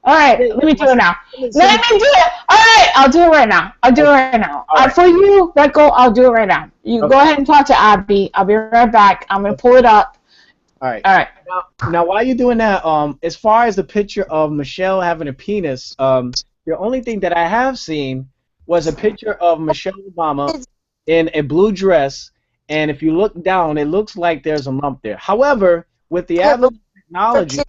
All right, let me do it now. Let me do it. All right, I'll do it right now. For you, Michael, I'll do it right now. You go ahead and talk to Abby. I'll be right back. I'm gonna pull it up. All right. Now, while you're doing that, as far as the picture of Michelle having a penis, the only thing that I have seen was a picture of Michelle Obama in a blue dress, and if you look down, it looks like there's a lump there. However, with the advent of technology.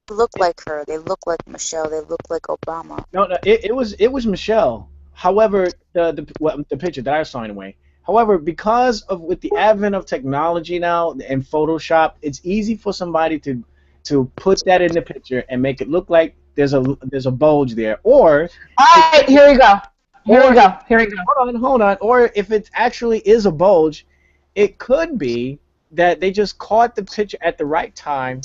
Look like her. They look like Michelle. They look like Obama. No, it was Michelle. However, the picture that I saw anyway. However, because of with the advent of technology now and Photoshop, it's easy for somebody to put that in the picture and make it look like there's a bulge there. Or all right, here we go. Here we go. Here we go. Hold on. Or if it actually is a bulge, it could be that they just caught the picture at the right time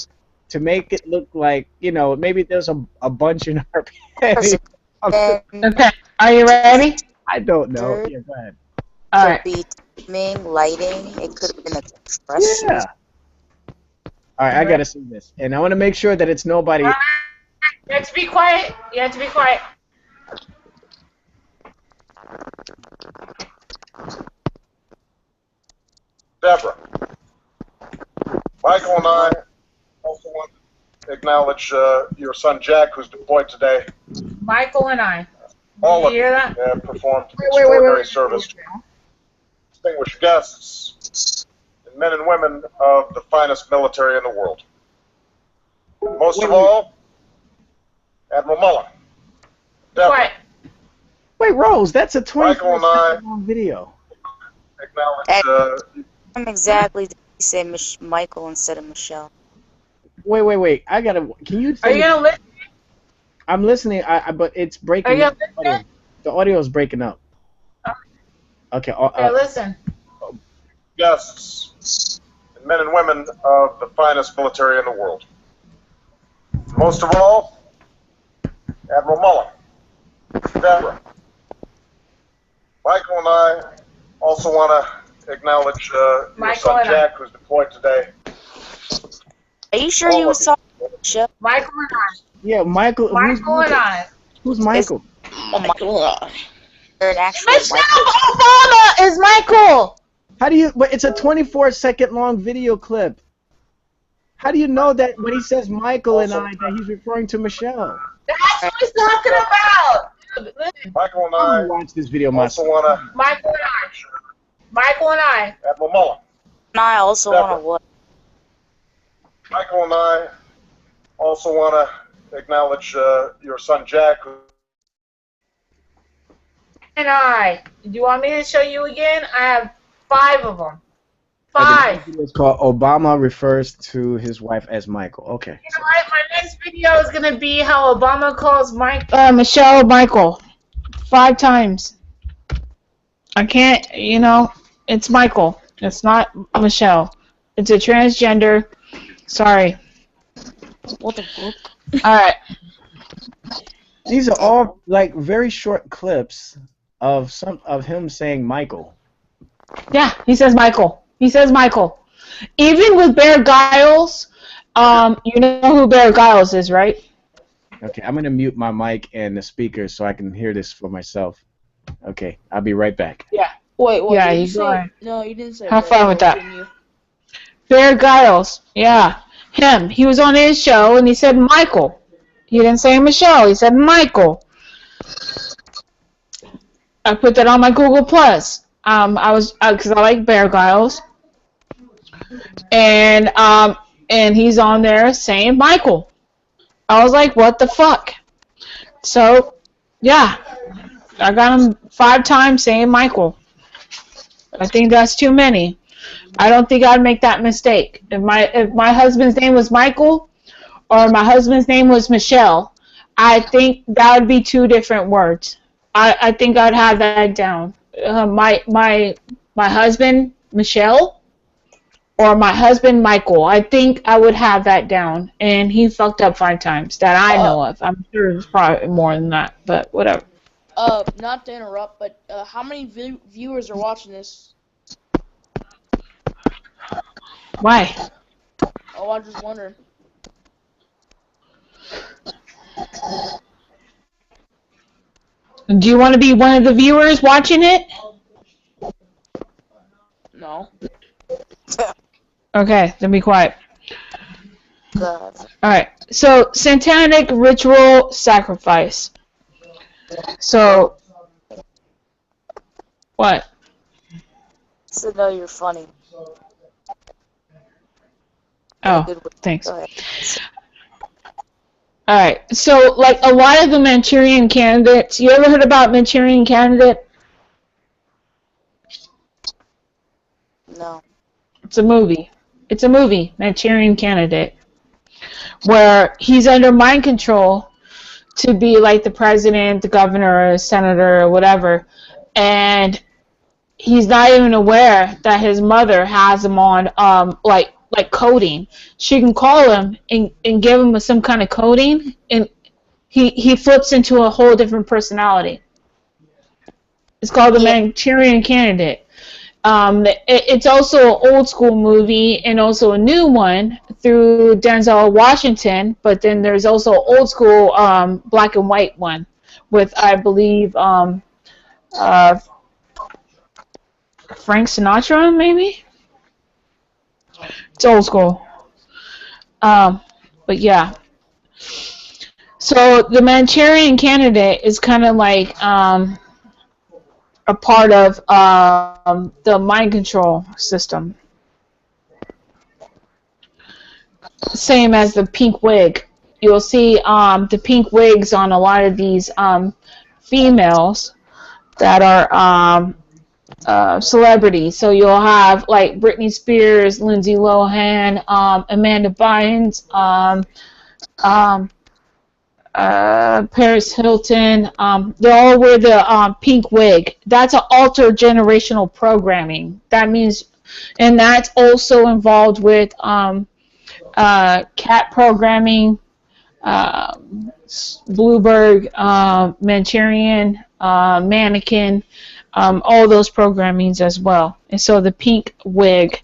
to make it look like, maybe there's a bunch in her panties. Okay. Are you ready? I don't know. Yeah, go ahead. All right. Could be timing, lighting. It could have been a compressor. Yeah. All right, I gotta see this, and I want to make sure that it's nobody. You have to be quiet. You have to be quiet. Deborah, Michael and I also want to acknowledge your son Jack, who's deployed today. Michael and I. All of you hear that? you have performed extraordinary service. Distinguished guests, and men and women of the finest military in the world. Most of all, Admiral Mullen. Deborah. Wait, Rose, that's a 24-second long video. Acknowledge. Exactly. Did you say Michael instead of Michelle? Wait. I gotta. Can you? Are you gonna listen? I'm listening. But it's breaking. Are you up. listening? The audio is breaking up. Okay. Listen. Guests, and men and women of the finest military in the world. Most of all, Admiral Mullen. Deborah. Michael and I also want to acknowledge your son Jack, who's deployed today. Are you sure he was talking to Michelle? Michael and I. Yeah, Michael. Michael and I. Who's Michael? Michael and I. Michelle Obama is Michael. How do you? But it's a 24-second long video clip. How do you know that when he says Michael and I that he's referring to Michelle? That's what he's talking about. Michael and I watch this video also want to. Michael and I. Michael and I. Admiral Mullen. And I also want to what? Michael and I also want to acknowledge your son Jack. And I. Do you want me to show you again? I have 5 of them. 5. It's called Obama refers to his wife as Michael. Okay. You know what? My next video is gonna be how Obama calls Michelle Michael 5 times. I can't. It's Michael. It's not Michelle. It's a transgender. Sorry. What the fuck? All right. These are all like very short clips of him saying Michael. Yeah, he says Michael. He says Michael. Even with Bear Giles, you know who Bear Giles is, right? Okay, I'm gonna mute my mic and the speaker so I can hear this for myself. Okay, I'll be right back. Yeah. Wait. Yeah, Did you he's say, going. no, you didn't say. Have Bear fun with Grylls, that. didn't you? Bear Giles. Yeah. Him. He was on his show and he said Michael. He didn't say Michelle. He said Michael. I put that on my Google Plus. Because I like Bear Giles. And he's on there saying Michael. I was like, what the fuck? So, yeah. I got him 5 times saying Michael. I think that's too many. I don't think I'd make that mistake. If my husband's name was Michael or my husband's name was Michelle, I think that would be 2 different words. I think I'd have that down. My husband Michelle or my husband Michael. I think I would have that down. And he fucked up 5 times that I know of. I'm sure there's probably more than that, but whatever. Not to interrupt, but how many viewers are watching this? Why? Oh, I'm just wondering. Do you want to be one of the viewers watching it? No. Okay, then be quiet. God. Alright, so satanic ritual sacrifice. So, what? So know you're funny. Oh, Good way. thanks. Go ahead. Alright, so like a lot of the Manchurian Candidates, you ever heard about Manchurian Candidate? No. It's a movie. It's a movie, Manchurian Candidate, where he's under mind control to be like the president, the governor, or senator, or whatever, and he's not even aware that his mother has him on like coding. She can call him and give him some kind of coding, and he flips into a whole different personality. It's called The Manchurian Candidate. It's also an old school movie and also a new one through Denzel Washington, but then there's also an old school black and white one with, I believe, Frank Sinatra, maybe? It's old school. But yeah. So the Manchurian Candidate is kind of like a part of the mind control system. Same as the pink wig. You'll see the pink wigs on a lot of these females that are celebrities. So you'll have like Britney Spears, Lindsay Lohan, Amanda Bynes, Paris Hilton. They all wear the pink wig. That's an altered generational programming. That means, and that's also involved with cat programming, Bluebird, Manchurian, Mannequin, all those programmings as well. And so the pink wig,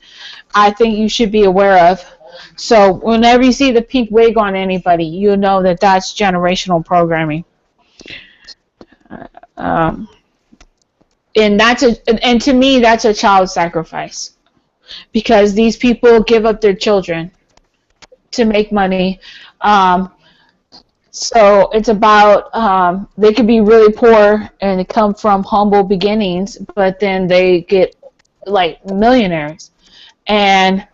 I think you should be aware of. So whenever you see the pink wig on anybody, you know that that's generational programming. And to me, that's a child sacrifice, because these people give up their children to make money. So it's about they could be really poor and come from humble beginnings, but then they get like millionaires, and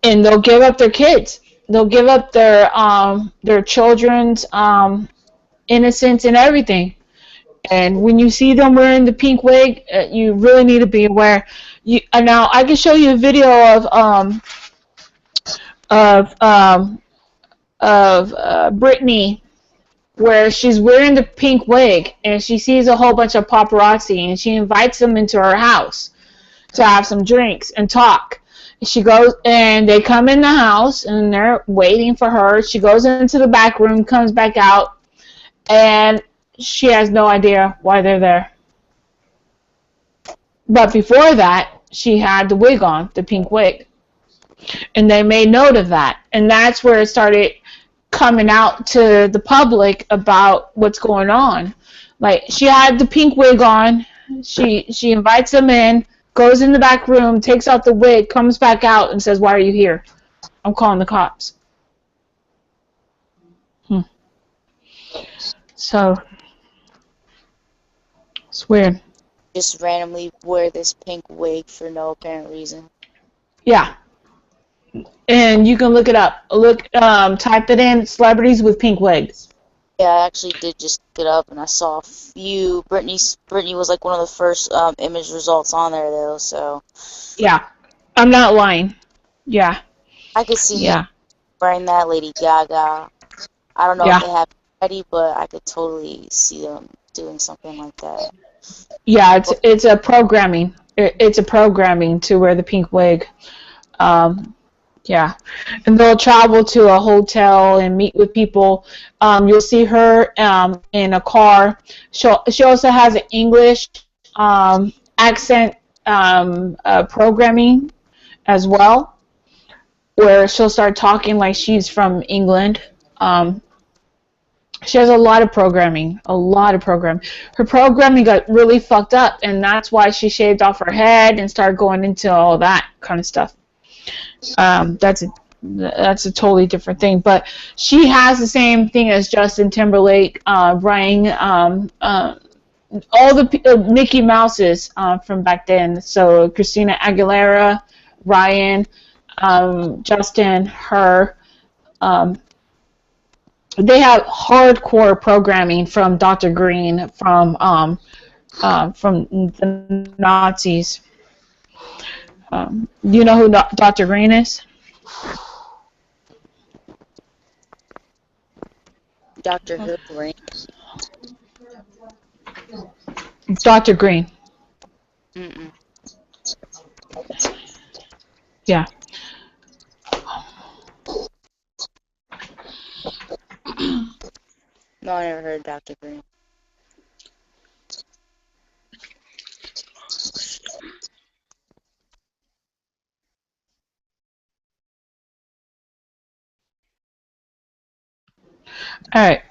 they'll give up their kids. They'll give up their children's innocence and everything. And when you see them wearing the pink wig, you really need to be aware. Now I can show you a video of Britney, where she's wearing the pink wig and she sees a whole bunch of paparazzi, and she invites them into her house to have some drinks and talk. She goes, and they come in the house and they're waiting for her. She goes into the back room, comes back out, and she has no idea why they're there. But before that, she had the wig on, the pink wig. And they made note of that. And that's where it started coming out to the public about what's going on. Like, she had the pink wig on. She invites them in, goes in the back room, takes out the wig, comes back out, and says, "Why are you here? I'm calling the cops." So, it's weird. Just randomly wear this pink wig for no apparent reason. Yeah. And you can look it up. Type it in, celebrities with pink wigs. Yeah, I actually did just look it up, and I saw a few. Britney was like one of the first image results on there, though. So. Yeah, I'm not lying. Yeah. I could see him wearing that, Lady Gaga. I don't know if they have it ready, but I could totally see them doing something like that. Yeah, it's a programming. It's a programming to wear the pink wig. Yeah, and they'll travel to a hotel and meet with people. You'll see her in a car. She also has an English accent programming as well, where she'll start talking like she's from England. She has a lot of programming, Her programming got really fucked up, and that's why she shaved off her head and started going into all that kind of stuff. That's a totally different thing, but she has the same thing as Justin Timberlake, Ryan, all the Mickey Mouses from back then. So Christina Aguilera, Ryan, Justin, her. They have hardcore programming from Dr. Green, from the Nazis. You know who Dr. Green is? Dr. Who, right? Dr. Green. Mm-mm. Yeah. No, I never heard Dr. Green. All right.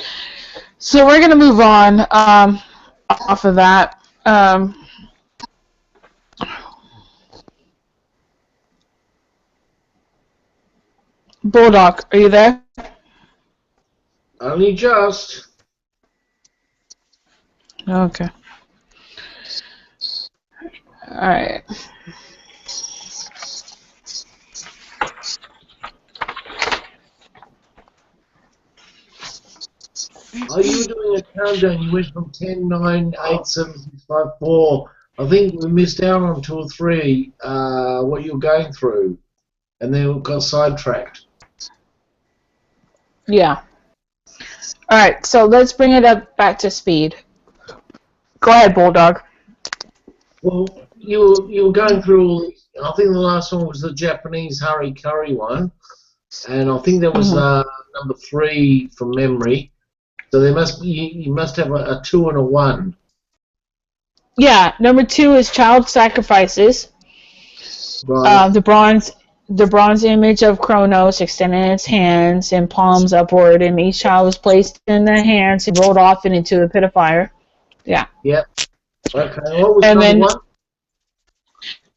So we're gonna move on off of that. Bulldog, are you there? Only just. Okay. All right. Are you doing a countdown? You went from 10, 9, 8, 7, 6, 5, 4. I think we missed out on 2 or 3, what you're going through. And then we got sidetracked. Yeah. All right. So let's bring it up back to speed. Go ahead, Bulldog. Well, you were going through, I think the last one was the Japanese Hari Curry one. And I think that was number 3 from memory. So there must be, you must have a 2 and a 1. Yeah. Number 2 is child sacrifices. Right. The bronze image of Kronos extending its hands and palms upward, and each child was placed in the hands and rolled off and into a pit of fire. Yeah. Yep. Okay. What was And number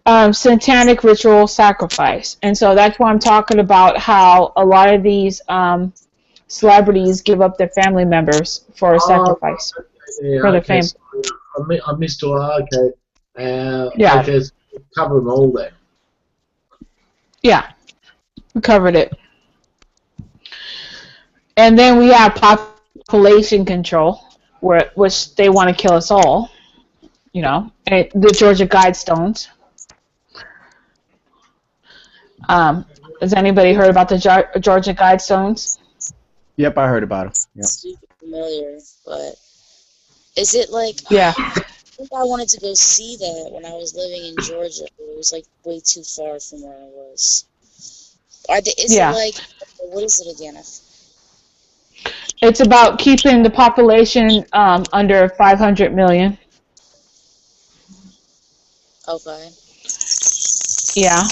then 1? satanic ritual sacrifice. And so that's why I'm talking about how a lot of these celebrities give up their family members for a sacrifice. Yeah, for the okay, fame. sorry. I missed all. Okay. Yeah. Okay, so cover them all then. Yeah. We covered it. And then we have population control, which they want to kill us all. You know, and the Georgia Guidestones. Has anybody heard about the Georgia Guidestones? Yep, I heard about them. Yep. Super familiar, but is it like? Yeah. I think I wanted to go see that when I was living in Georgia, but it was like way too far from where I was. Is it like? What is it again? It's about keeping the population under 500 million. Okay. Yeah.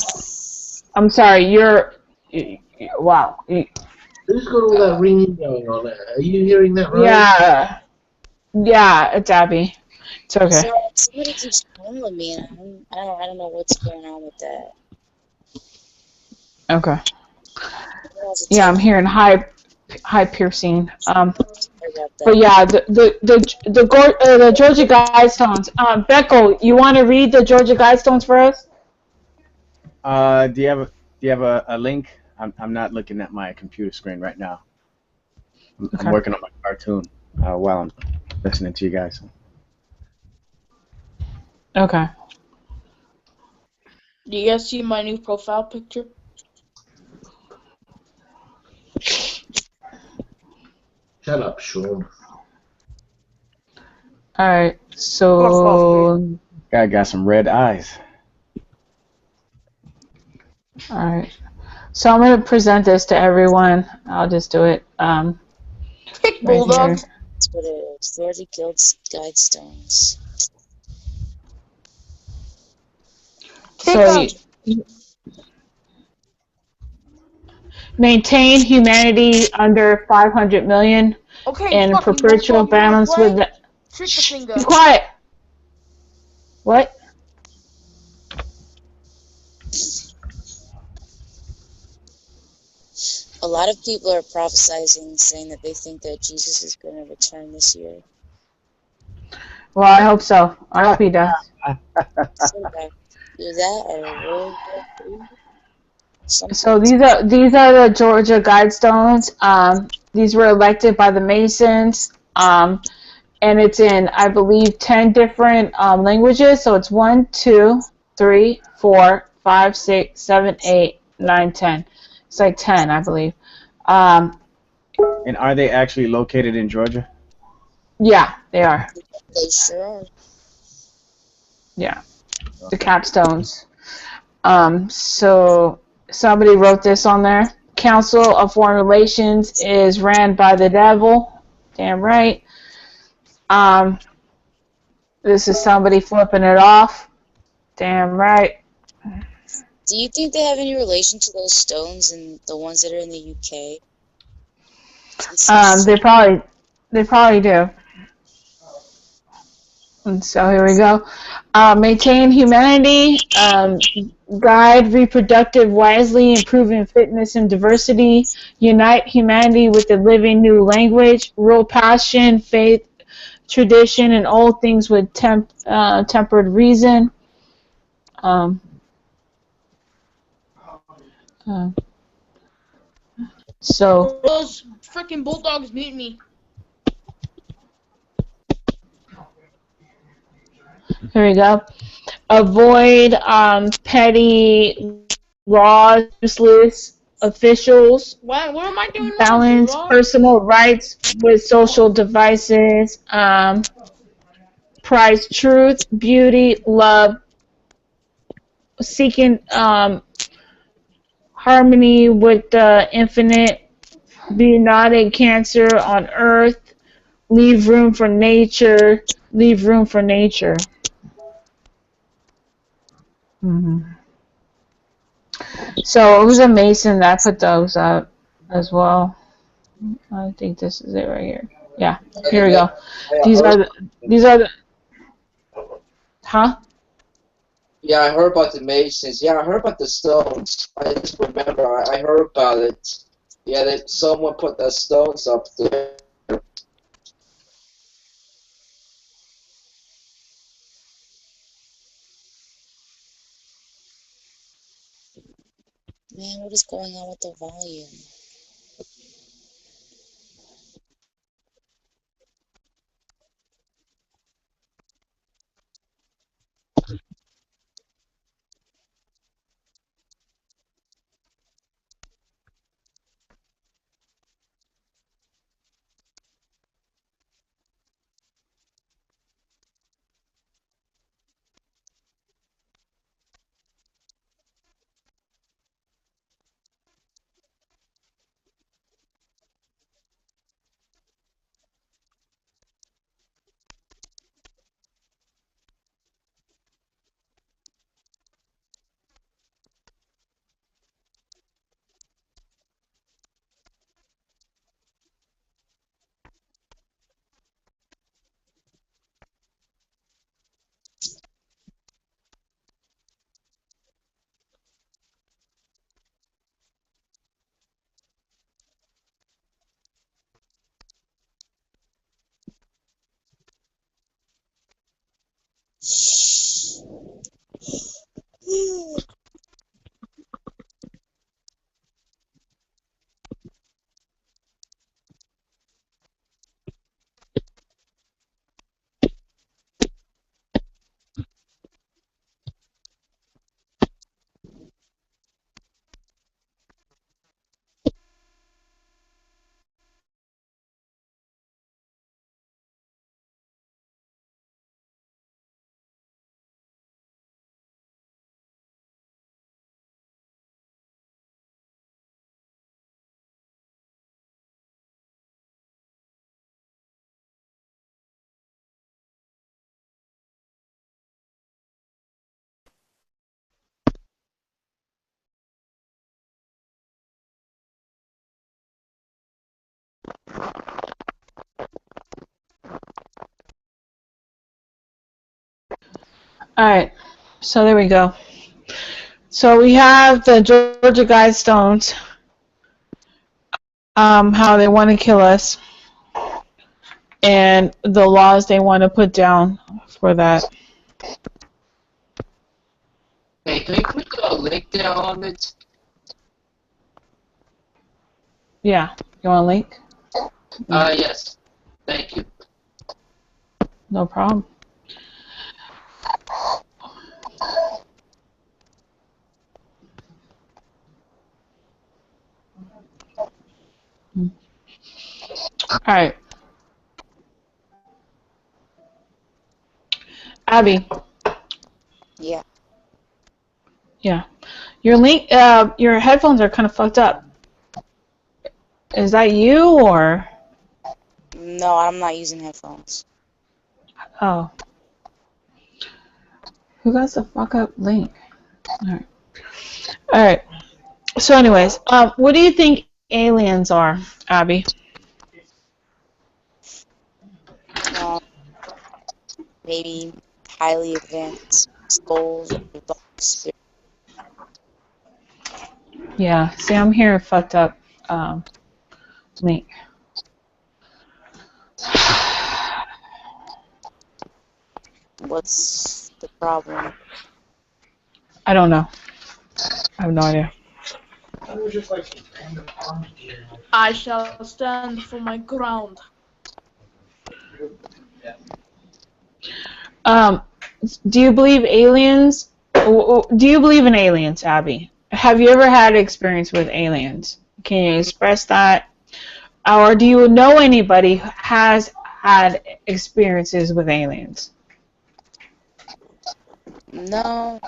I'm sorry. Wow. Who's got all that ringing going on there? Are you hearing that, right? Yeah. Yeah, it's Abby. It's okay. So, somebody keeps calling me, and I don't know what's going on with that. Okay. Yeah, I'm hearing high piercing. But yeah, the Georgia Guidestones. Beckel, you want to read the Georgia Guidestones for us? Do you have a link? I'm not looking at my computer screen right now. I'm working on my cartoon while I'm listening to you guys. Okay. Do you guys see my new profile picture? Shut up, Sean. Alright, so... Guy got some red eyes. Alright. So I'm going to present this to everyone. I'll just do it. Kick Bulldog. That's what it is. Georgia Guidestones. So maintain humanity under 500 million in perpetual balance with the... Shh, be quiet! What? A lot of people are prophesizing, saying that they think that Jesus is going to return this year. Well, I hope so. I hope he does. So these are the Georgia Guidestones. These were elected by the Masons, and it's in, I believe, 10 different languages. So it's 1, 2, 3, 4, 5, 6, 7, 8, 9, 10. It's like 10, I believe. And are they actually located in Georgia? Yeah, they are. They sure are. Yeah, the capstones. So somebody wrote this on there. Council of Foreign Relations is ran by the devil. Damn right. This is somebody flipping it off. Damn right. Do you think they have any relation to those stones and the ones that are in the UK? They probably do. And so here we go. Maintain humanity. Guide reproductive wisely, improving fitness and diversity. Unite humanity with a living new language. Rule passion, faith, tradition, and old things with tempered reason. Um, uh, so Those freaking bulldogs beat me. here we go. Avoid petty laws, useless officials. What am I doing Balance wrong, personal rights with social devices. Prize truth, beauty, love, seeking harmony with the infinite. Be not a cancer on earth. Leave room for nature. Leave room for nature. Mm-hmm. So it was a Mason that put those up as well. I think this is it right here. Yeah, here we go. These are the. Huh? Yeah, I heard about the Masons. Yeah, I heard about the stones. I just remember I heard about it. Yeah, that someone put the stones up there. Man, what is going on with the volume? Alright, so there we go. So we have the Georgia Guidestones, how they want to kill us, and the laws they want to put down for that. Hey, can we put a link down on it? Yeah, you want a link? Yes. Thank you. No problem. right. Abby. Yeah. Yeah. Your headphones are kind of fucked up. Is that you or? No, I'm not using headphones. Oh. Who got the fuck up link? Alright. Alright. So anyways, what do you think aliens are, Abby? Maybe highly advanced souls or dark spirits. Yeah. See, I'm here fucked up link. What's the problem? I don't know. I have no idea. I shall stand for my ground. Do you believe aliens? Do you believe in aliens, Abby? Have you ever had experience with aliens? Can you express that? Or do you know anybody who has had experiences with aliens? No,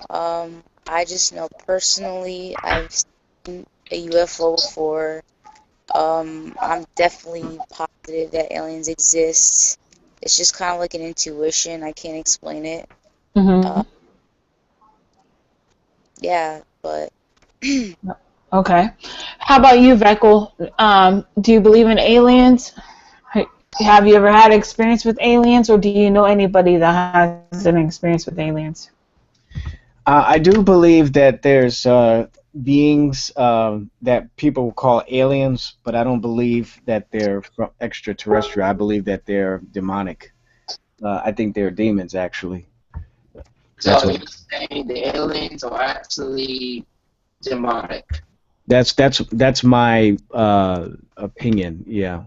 I just know personally I've seen a UFO before. I'm definitely positive that aliens exist. It's just kind of like an intuition. I can't explain it. Mm-hmm. Yeah, but Okay. How about you, Veckel? Do you believe in aliens? Have you ever had experience with aliens, or do you know anybody that has an experience with aliens? I do believe that there's beings that people call aliens, but I don't believe that they're extraterrestrial. I believe that they're demonic. I think they're demons, actually. So you're saying the aliens are actually demonic? That's my opinion. Yeah.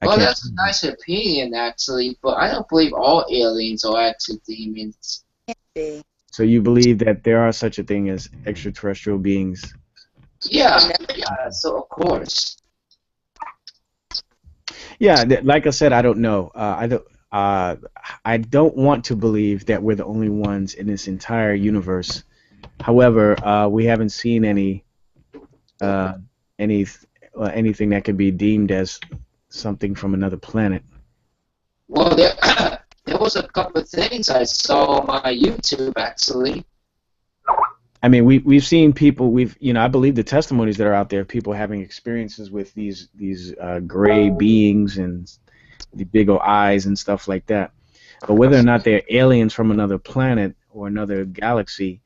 Well, that's a nice opinion, actually, but I don't believe all aliens are actually demons. can't be. So you believe that there are such a thing as extraterrestrial beings? Yeah, so of course. Yeah, like I said, I don't know. I don't want to believe that we're the only ones in this entire universe. However, we haven't seen uh, any anything that could be deemed as something from another planet. Well, there was a couple of things I saw on my YouTube, actually. I mean, we've seen people. I believe the testimonies that are out there, people having experiences with these gray beings and the big old eyes and stuff like that. But whether or not they're aliens from another planet or another galaxy,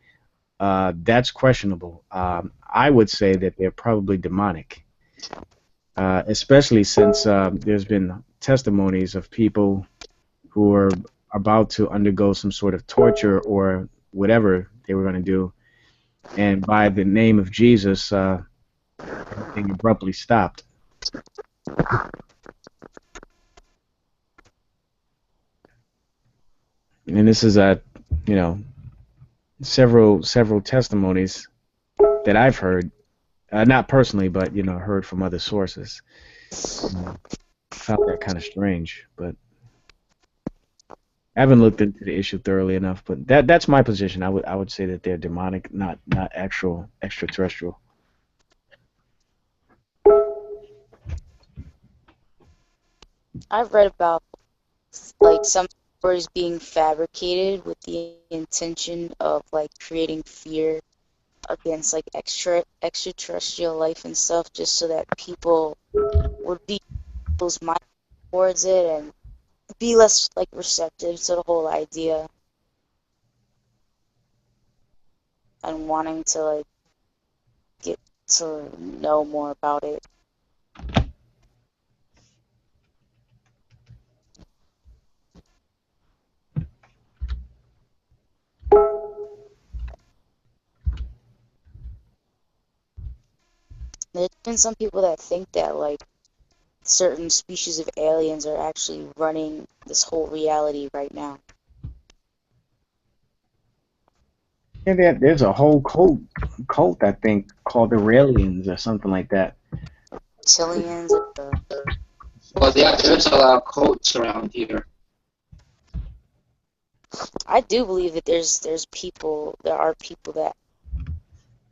that's questionable. I would say that they're probably demonic, especially since there's been testimonies of people who are about to undergo some sort of torture or whatever they were going to do, and by the name of Jesus, everything abruptly stopped. And this is several testimonies that I've heard, not personally, but heard from other sources. Found that kind of strange, but I haven't looked into the issue thoroughly enough. But that's my position. I would say that they're demonic, not actual extraterrestrial. I've read about like some stories being fabricated with the intention of like creating fear against like extraterrestrial life and stuff, just so that people would be close minded towards it and be less like receptive to the whole idea and wanting to like get to know more about it. There's been some people that think that like certain species of aliens are actually running this whole reality right now. Yeah, there's a whole cult I think called the Raelians or something like that. Reptilians, Well, yeah, there's a lot of cults around here. I do believe that there are people that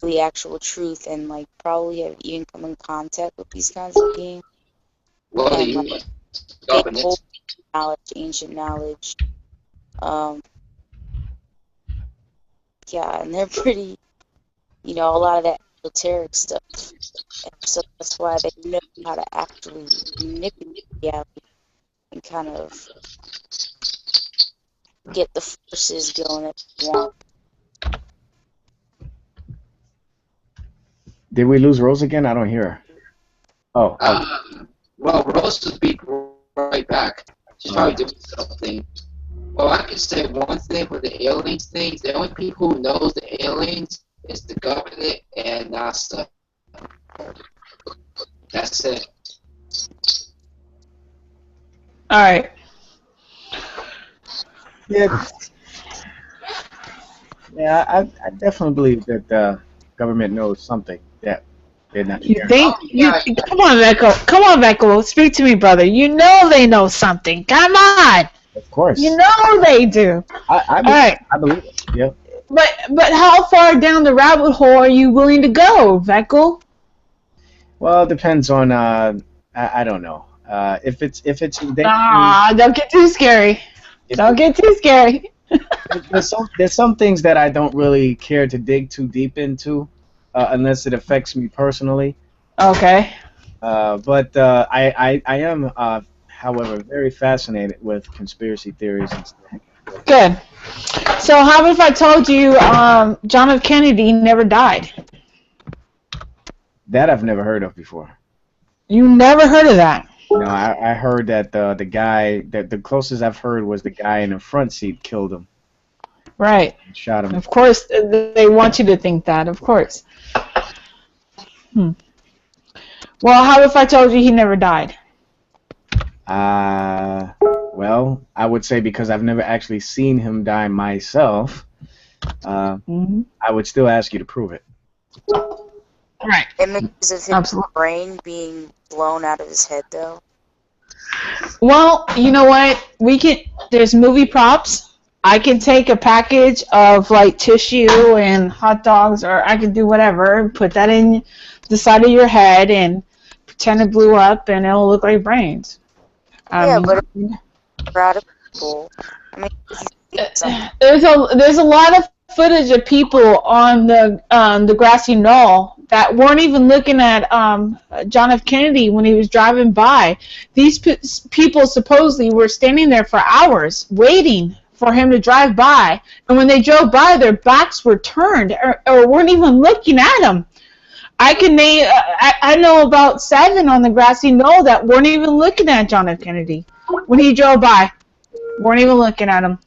the actual truth and like probably have even come in contact with these kinds of beings Well, and the like U.S. get government. old knowledge, ancient knowledge. Yeah, and they're pretty, a lot of that esoteric stuff. And so that's why they know how to actually manipulate reality and kind of get the forces going that they want. Did we lose Rose again? I don't hear her. Oh. Well, Rose will be right back. She's probably doing something. Well, I can say one thing with the aliens thing. The only people who knows the aliens is the government and NASA. That's it. All right. Yeah. Yeah, I definitely believe that the government knows something that they're not You sharing. think? Yeah. Come on, Vecco. Come on, Vecco. Speak to me, brother. You know they know something. Come on. Of course. You know they do. I believe it. Yeah. But how far down the rabbit hole are you willing to go, Vecco? Well, it depends on I don't know. If it's Don't get too scary. Don't get too scary. there's some things that I don't really care to dig too deep into unless it affects me personally. Okay. But I am however very fascinated with conspiracy theories and stuff. Good. So how about if I told you John F. Kennedy never died? That I've never heard of before. You never heard of that? No, I heard that the guy that the closest I've heard was the guy in the front seat killed him. Right. Shot him. Of course, they want you to think that. Of course. Well, how if I told you he never died? Well, I would say because I've never actually seen him die myself, I would still ask you to prove it. Right. Images of his brain being blown out of his head, though. Well, you know what? There's movie props. I can take a package of like tissue and hot dogs, or I can do whatever, and put that in the side of your head and pretend it blew up, and it'll look like brains. But proud of people. I mean, there's a lot of footage of people on the grassy knoll that weren't even looking at John F. Kennedy when he was driving by. These people supposedly were standing there for hours waiting for him to drive by, and when they drove by, their backs were turned or weren't even looking at him. I can name. I know about 7 on the grassy knoll that weren't even looking at John F. Kennedy when he drove by. Weren't even looking at him.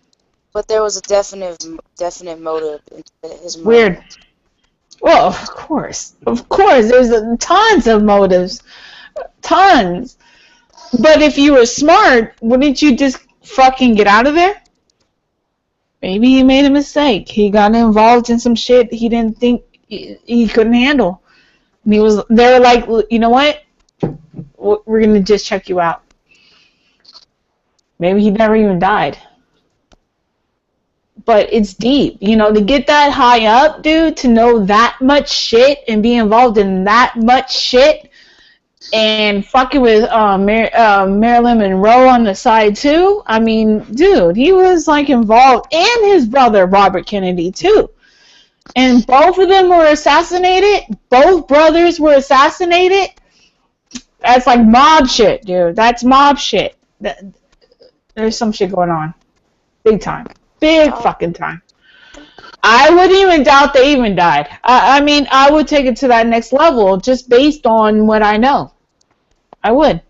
But there was a definite motive into his murder. Weird. Well, of course, there's tons of motives, tons. But if you were smart, wouldn't you just fucking get out of there? Maybe he made a mistake. He got involved in some shit he didn't think he couldn't handle. And they were like, you know what? We're gonna just check you out. Maybe he never even died. But it's deep, to get that high up, dude, to know that much shit and be involved in that much shit and fucking with Marilyn Monroe on the side too. I mean, dude, he was like involved, and his brother Robert Kennedy too. And both of them were assassinated. Both brothers were assassinated. That's like mob shit, dude. That's mob shit. There's some shit going on. Big time. Big fucking time. I wouldn't even doubt they even died. I mean, I would take it to that next level just based on what I know. I would.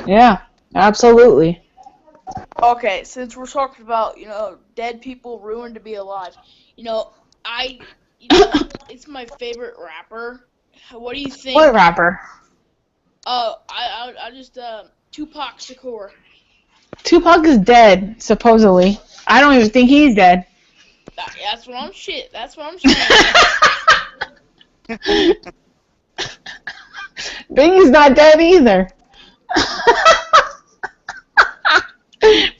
Yeah, absolutely. Okay, since we're talking about, dead people ruined to be alive, it's my favorite rapper. What do you think? What rapper? I just, Tupac Shakur. Tupac is dead, supposedly. I don't even think he's dead. That's what I'm saying. Biggie's not dead either.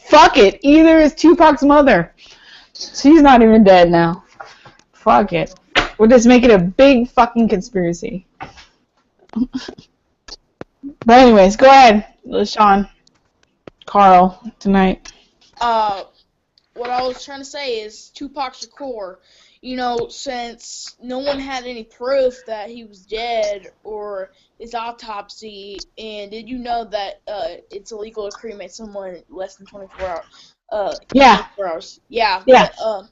Fuck it. Either is Tupac's mother. She's not even dead now. Fuck it. We'll just make it a big fucking conspiracy. But anyways, go ahead, Sean. Carl, tonight. What I was trying to say is Tupac Shakur, you know, since no one had any proof that he was dead or his autopsy, and did you know that it's illegal to cremate someone less than 24 hours? Yeah. 24 hours. Yeah. Yeah. But,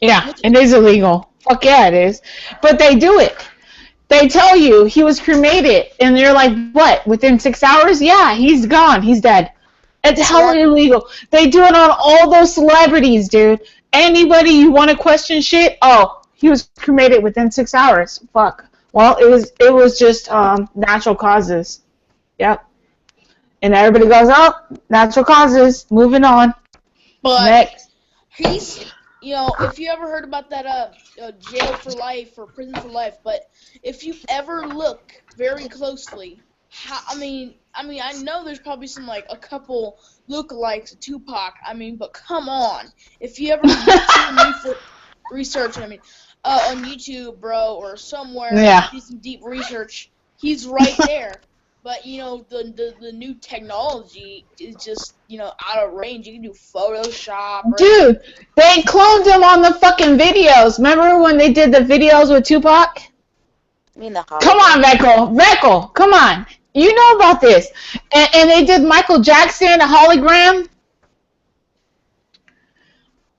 yeah, it is illegal. Fuck yeah, it is. But they do it. They tell you he was cremated, and they're like, what, within 6 hours? Yeah, he's gone. He's dead. It's hella illegal. They do it on all those celebrities, dude. Anybody you want to question shit, oh, he was cremated within 6 hours. Fuck. Well, it was just natural causes. Yep. And everybody goes, oh, natural causes. Moving on. But next. He's, you know, if you ever heard about that jail for life or prison for life, but if you ever look very closely, I mean, I know there's probably some, like, a couple lookalikes of Tupac, but come on. If you ever research, on YouTube, bro, or somewhere, do some deep research, he's right there. But, you know, the new technology is just, you know, out of range. You can do Photoshop. Dude, they cloned him on the fucking videos. Remember when they did the videos with Tupac? Come on, Veckel, come on. You know about this. And they did Michael Jackson, a hologram.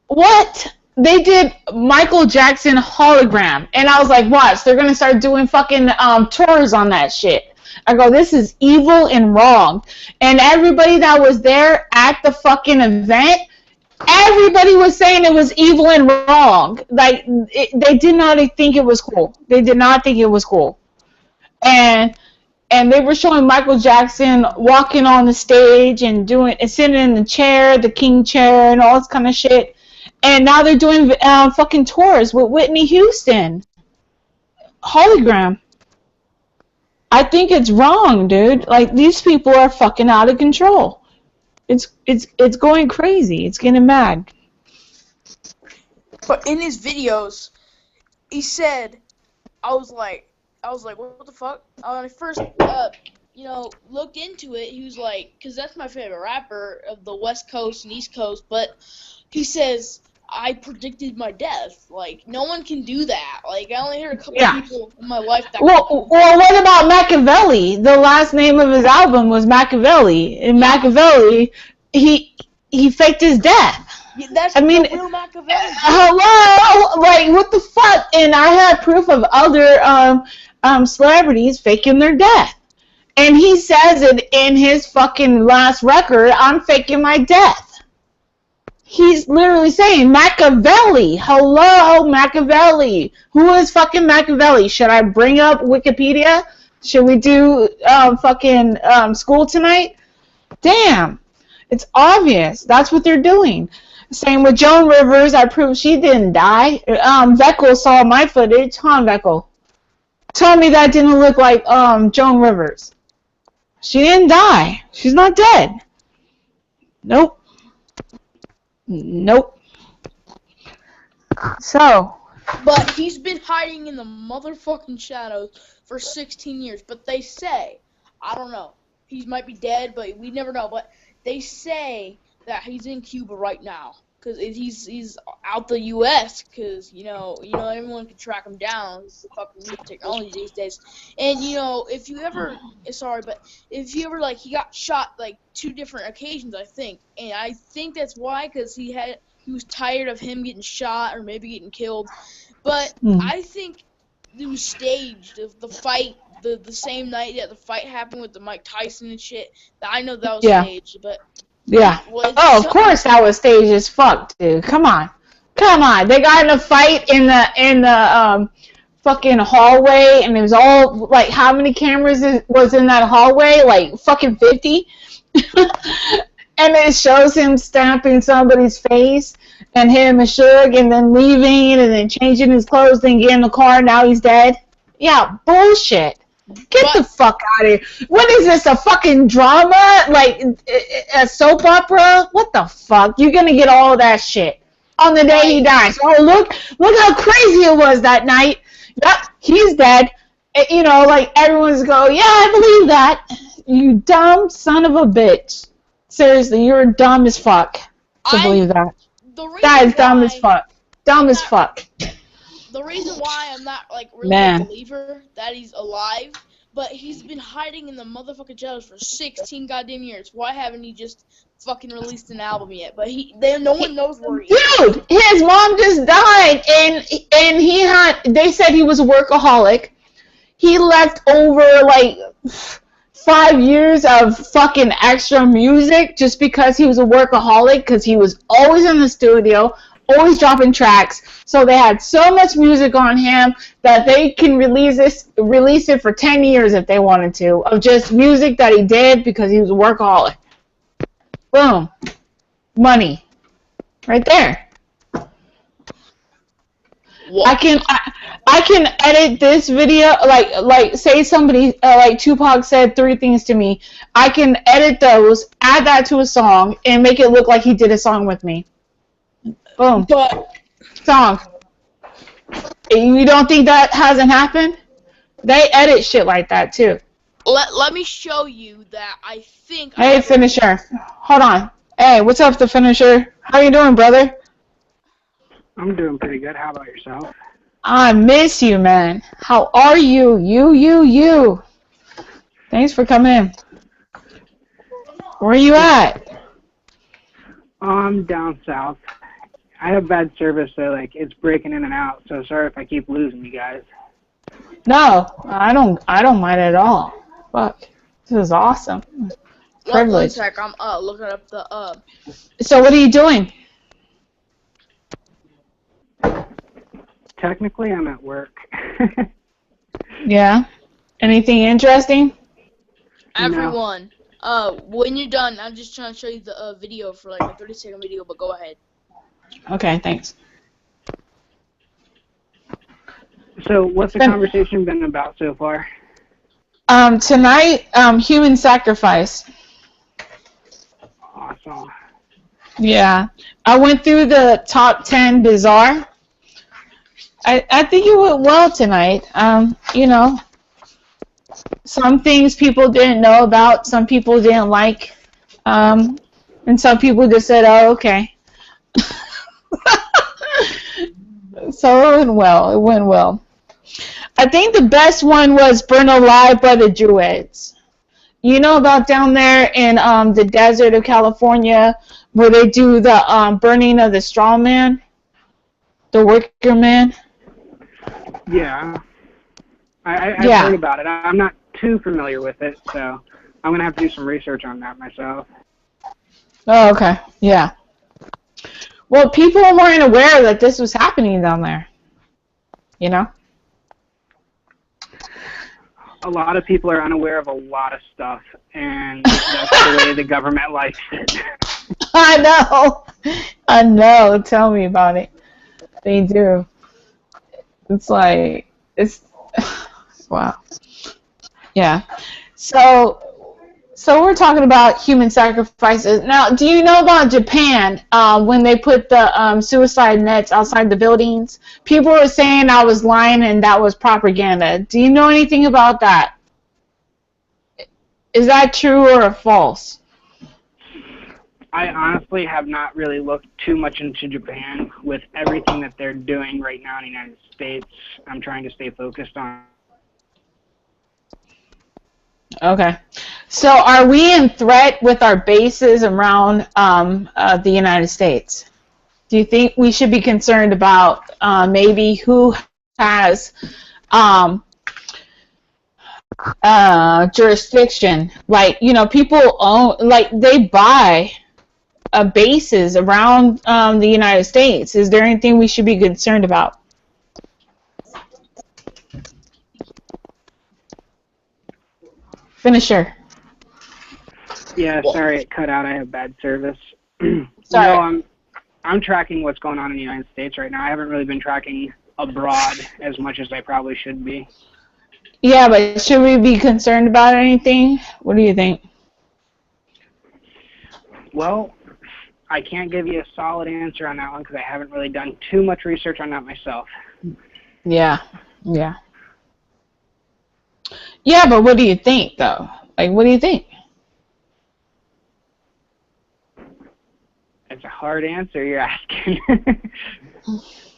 What? They did Michael Jackson hologram. And I was like, watch, they're going to start doing fucking tours on that shit. I go, this is evil and wrong. And everybody that was there at the fucking event, everybody was saying it was evil and wrong. Like, they did not think it was cool. They did not think it was cool. And they were showing Michael Jackson walking on the stage and sitting in the chair, the king chair, and all this kind of shit. And now they're doing fucking tours with Whitney Houston. Hologram. I think it's wrong, dude. Like, these people are fucking out of control. It's going crazy. It's getting mad. But in his videos, he said, I was like, what the fuck? When I first, you know, looked into it, he was like, because that's my favorite rapper of the West Coast and East Coast, but he says, I predicted my death. Like, no one can do that. Like, I only heard a couple people in my life that well, what about Machiavelli? The last name of his album was Machiavelli. And Machiavelli, he faked his death. Yeah, that's the real Machiavelli. Hello? Like, what the fuck? And I had proof of other celebrities faking their death. And he says it in his fucking last record, I'm faking my death. He's literally saying Machiavelli. Hello, Machiavelli. Who is fucking Machiavelli? Should I bring up Wikipedia? Should we do fucking school tonight? Damn. It's obvious. That's what they're doing. Same with Joan Rivers. I proved she didn't die. Veckel saw my footage. Veckel. Tell me that didn't look like Joan Rivers. She didn't die. She's not dead. Nope. Nope. So. But he's been hiding in the motherfucking shadows for 16 years. But they say, I don't know, he might be dead, but we never know. But they say that he's in Cuba right now. Because he's out the U.S. Because, you know, everyone can track him down. It's the fucking new technology these days. And, you know, if you ever, like, he got shot, like, 2 different occasions, I think. And I think that's why, because he was tired of him getting shot or maybe getting killed. But I think it was staged. The fight, the same night that the fight happened with the Mike Tyson and shit. I know that was staged, but... Yeah. Oh, of course that was staged as fuck, dude. Come on. They got in a fight in the fucking hallway, and it was all, like, how many cameras was in that hallway? Like, fucking 50? And it shows him stamping somebody's face, and him and Suge, and then leaving, and then changing his clothes, then getting in the car, now he's dead. Yeah, bullshit. Get the fuck out of here. What is this, a fucking drama? Like, a soap opera? What the fuck? You're gonna get all that shit on the day he dies. Oh, look how crazy it was that night. Yep, he's dead. You know, like, everyone's go, yeah, I believe that. You dumb son of a bitch. Seriously, you're dumb as fuck to believe that. That is dumb as fuck. Dumb as fuck. The reason why I'm not, like, really Man. a believer that he's alive, but he's been hiding in the motherfucking shadows for 16 goddamn years. Why haven't he just fucking released an album yet? But no one knows where he is. Dude, his mom just died, and they said he was a workaholic. He left over, like, 5 years of fucking extra music just because he was a workaholic, because he was always in the studio, always dropping tracks. So they had so much music on him that they can release it for 10 years if they wanted to, of just music that he did because he was a workaholic. Boom. Money. Right there. I can edit this video, like say somebody, like Tupac said 3 things to me. I can edit those, add that to a song, and make it look like he did a song with me. Boom. Song. You don't think that hasn't happened? They edit shit like that too. Let me show you that I think... Hey, Finisher. Hold on. Hey, what's up, the Finisher? How you doing, brother? I'm doing pretty good. How about yourself? I miss you, man. How are you? You. Thanks for coming in. Where are you at? I'm down south. I have bad service, so like it's breaking in and out. So sorry if I keep losing you guys. No, I don't mind at all. Fuck, this is awesome. Privilege. One sec, I'm looking up the So what are you doing? Technically, I'm at work. Yeah. Anything interesting? Everyone. No. When you're done, I'm just trying to show you the video for like a 30-second video, but go ahead. Okay, thanks. So what's the conversation been about so far? Tonight, human sacrifice. Awesome. Yeah. I went through the top 10 bizarre. I think it went well tonight. You know, some things people didn't know about, some people didn't like, and some people just said, oh, okay. So it went well. I think the best one was Burn Alive by the Druids. You know about down there in the desert of California where they do the burning of the straw man? The worker man? Yeah. I've heard about it. I'm not too familiar with it, so I'm going to have to do some research on that myself. Oh, okay. Yeah. Well, people weren't aware that this was happening down there. You know? A lot of people are unaware of a lot of stuff, and that's the way the government likes it. I know. Tell me about it. They do. It's like, wow. Yeah. So we're talking about human sacrifices. Now, do you know about Japan, when they put the suicide nets outside the buildings? People were saying I was lying and that was propaganda. Do you know anything about that? Is that true or false? I honestly have not really looked too much into Japan. With everything that they're doing right now in the United States, I'm trying to stay focused on. Okay. So are we in threat with our bases around the United States? Do you think we should be concerned about maybe who has jurisdiction? Like, you know, people own, like, they buy bases around the United States. Is there anything we should be concerned about? Finisher. Yeah, sorry it cut out. I have bad service. Sorry. No, I'm tracking what's going on in the United States right now. I haven't really been tracking abroad as much as I probably should be. Yeah, but should we be concerned about anything? What do you think? Well, I can't give you a solid answer on that one because I haven't really done too much research on that myself. Yeah. Yeah, but what do you think, though? Like, what do you think? It's a hard answer you're asking.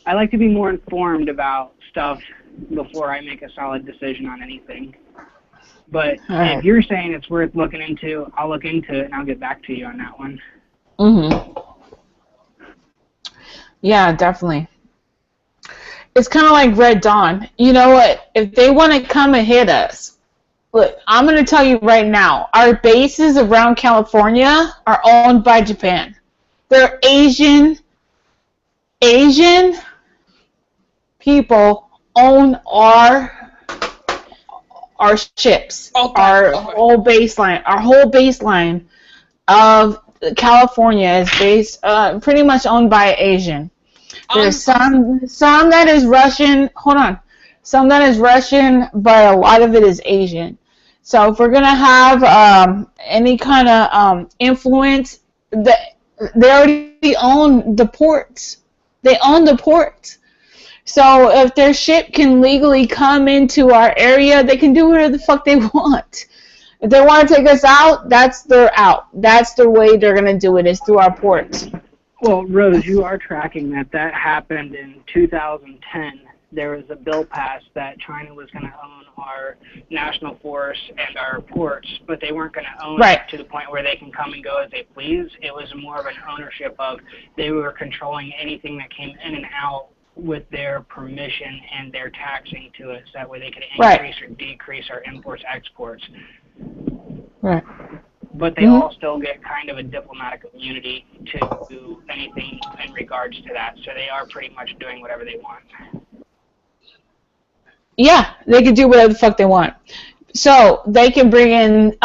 I like to be more informed about stuff before I make a solid decision on anything. But if you're saying it's worth looking into, I'll look into it and I'll get back to you on that one. Yeah, definitely. It's kind of like Red Dawn. You know what? If they want to come and hit us, look, I'm going to tell you right now, our bases around California are owned by Japan. They're Asian people own our ships, our whole baseline of California is based pretty much owned by Asian. There's some that is Russian. Hold on, some that is Russian, but a lot of it is Asian. So if we're gonna have any kind of influence, they already own the ports. They own the ports. So if their ship can legally come into our area, they can do whatever the fuck they want. If they want to take us out, that's their out. That's the way they're going to do it, is through our ports. Well, Rose, you are tracking that happened in 2010. There was a bill passed that China was going to own our national forests and our ports, but they weren't going to own it to the point where they can come and go as they please. It was more of an ownership of they were controlling anything that came in and out with their permission and their taxing to it, so that way they could increase or decrease our imports, exports. Right. But they all still get kind of a diplomatic immunity to do anything in regards to that, so they are pretty much doing whatever they want. Yeah, they can do whatever the fuck they want. So they can bring in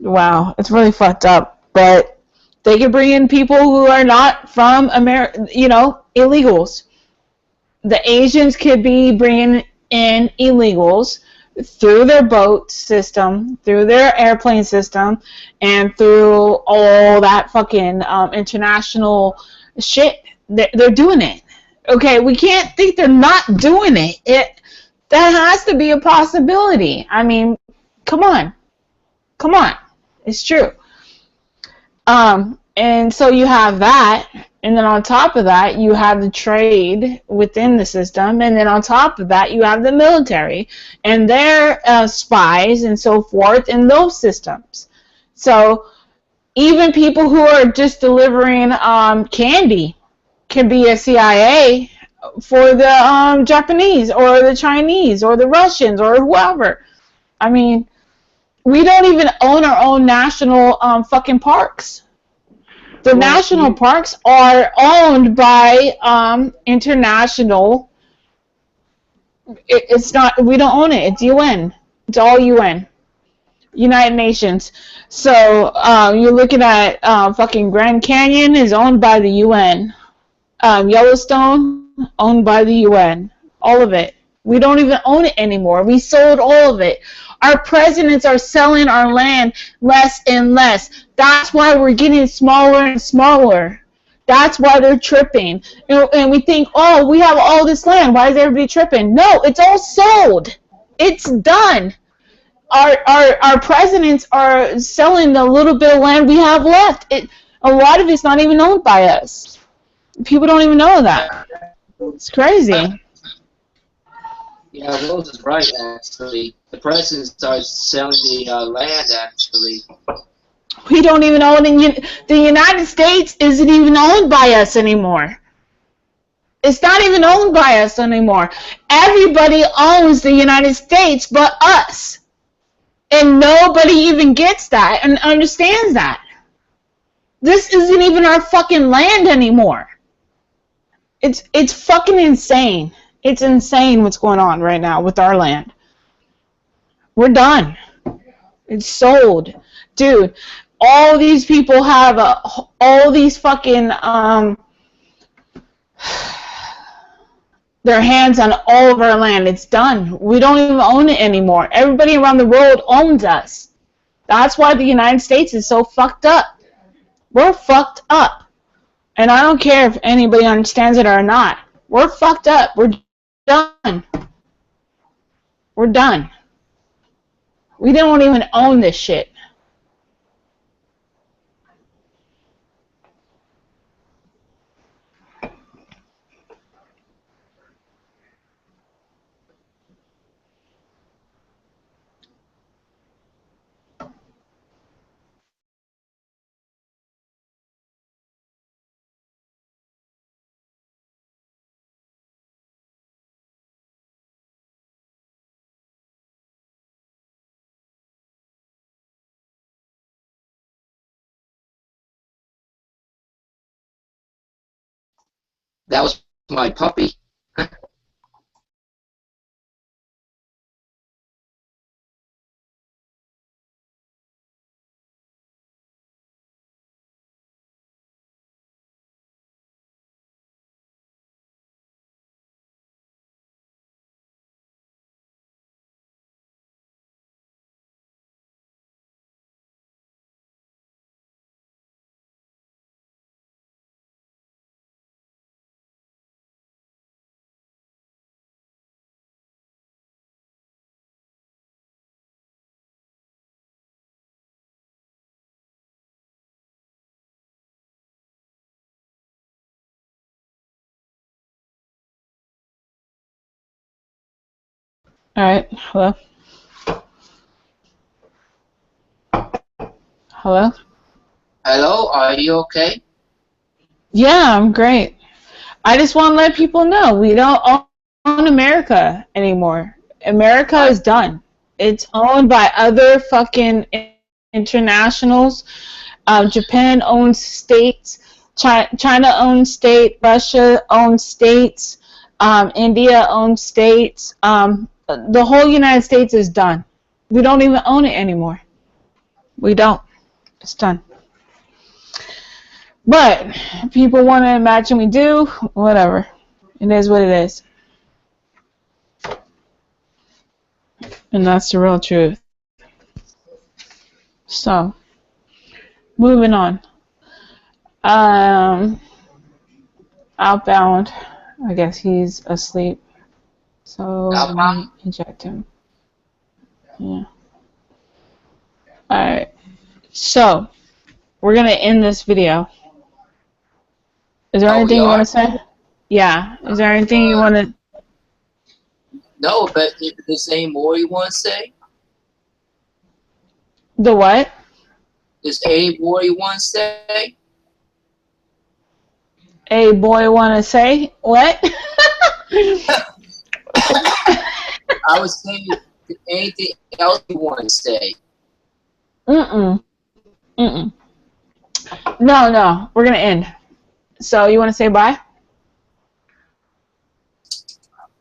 wow, it's really fucked up. But they can bring in people who are not from America, illegals. The Asians could be bringing in illegals through their boat system, through their airplane system, and through all that fucking international shit. They're doing it. Okay, we can't think they're not doing it. That has to be a possibility. I mean, come on. It's true. And so you have that, and then on top of that, you have the trade within the system, and then on top of that, you have the military and their spies and so forth in those systems. So even people who are just delivering candy can be a CIA for the Japanese or the Chinese or the Russians or whoever. I mean, we don't even own our own national fucking parks. The national parks are owned by international. It's not. We don't own it. It's UN. It's all UN. United Nations. So you're looking at fucking Grand Canyon is owned by the UN. Yellowstone owned by the UN. All of it. We don't even own it anymore. We sold all of it. Our presidents are selling our land less and less. That's why we're getting smaller and smaller. That's why they're tripping. And we think, oh, we have all this land. Why is everybody tripping? No, it's all sold. It's done. Our presidents are selling the little bit of land we have left. A lot of it's not even owned by us. People don't even know that. It's crazy. Yeah, Rose is right, actually. The president starts selling the land, actually. We don't even own it. The United States isn't even owned by us anymore. It's not even owned by us anymore. Everybody owns the United States but us. And nobody even gets that and understands that. This isn't even our fucking land anymore. It's fucking insane. It's insane what's going on right now with our land. We're done. It's sold. Dude, all these people have all these fucking their hands on all of our land. It's done. We don't even own it anymore. Everybody around the world owns us. That's why the United States is so fucked up. We're fucked up. And I don't care if anybody understands it or not. We're fucked up. We're done. We're done. We don't even own this shit. That was my puppy. Alright, hello? Hello? Hello, are you okay? Yeah, I'm great. I just want to let people know we don't own America anymore. America is done. It's owned by other fucking internationals. Japan owns states. China owns states. Russia owns states. India owns states. The whole United States is done. We don't even own it anymore. We don't. It's done. But people want to imagine we do. Whatever. It is what it is. And that's the real truth. So, moving on. Outbound. I guess he's asleep. So, let me eject him. Yeah. Alright. So, we're going to end this video. Is there anything you want to say? Yeah. Is there anything you want to... No, but if there's any more you want to say? The what? Is any more you want to say? A boy want to say? What? I was saying anything else you want to say. Mm-mm. No. We're going to end. So, you want to say bye?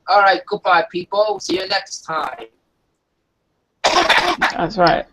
Alright, goodbye, people. See you next time. That's right.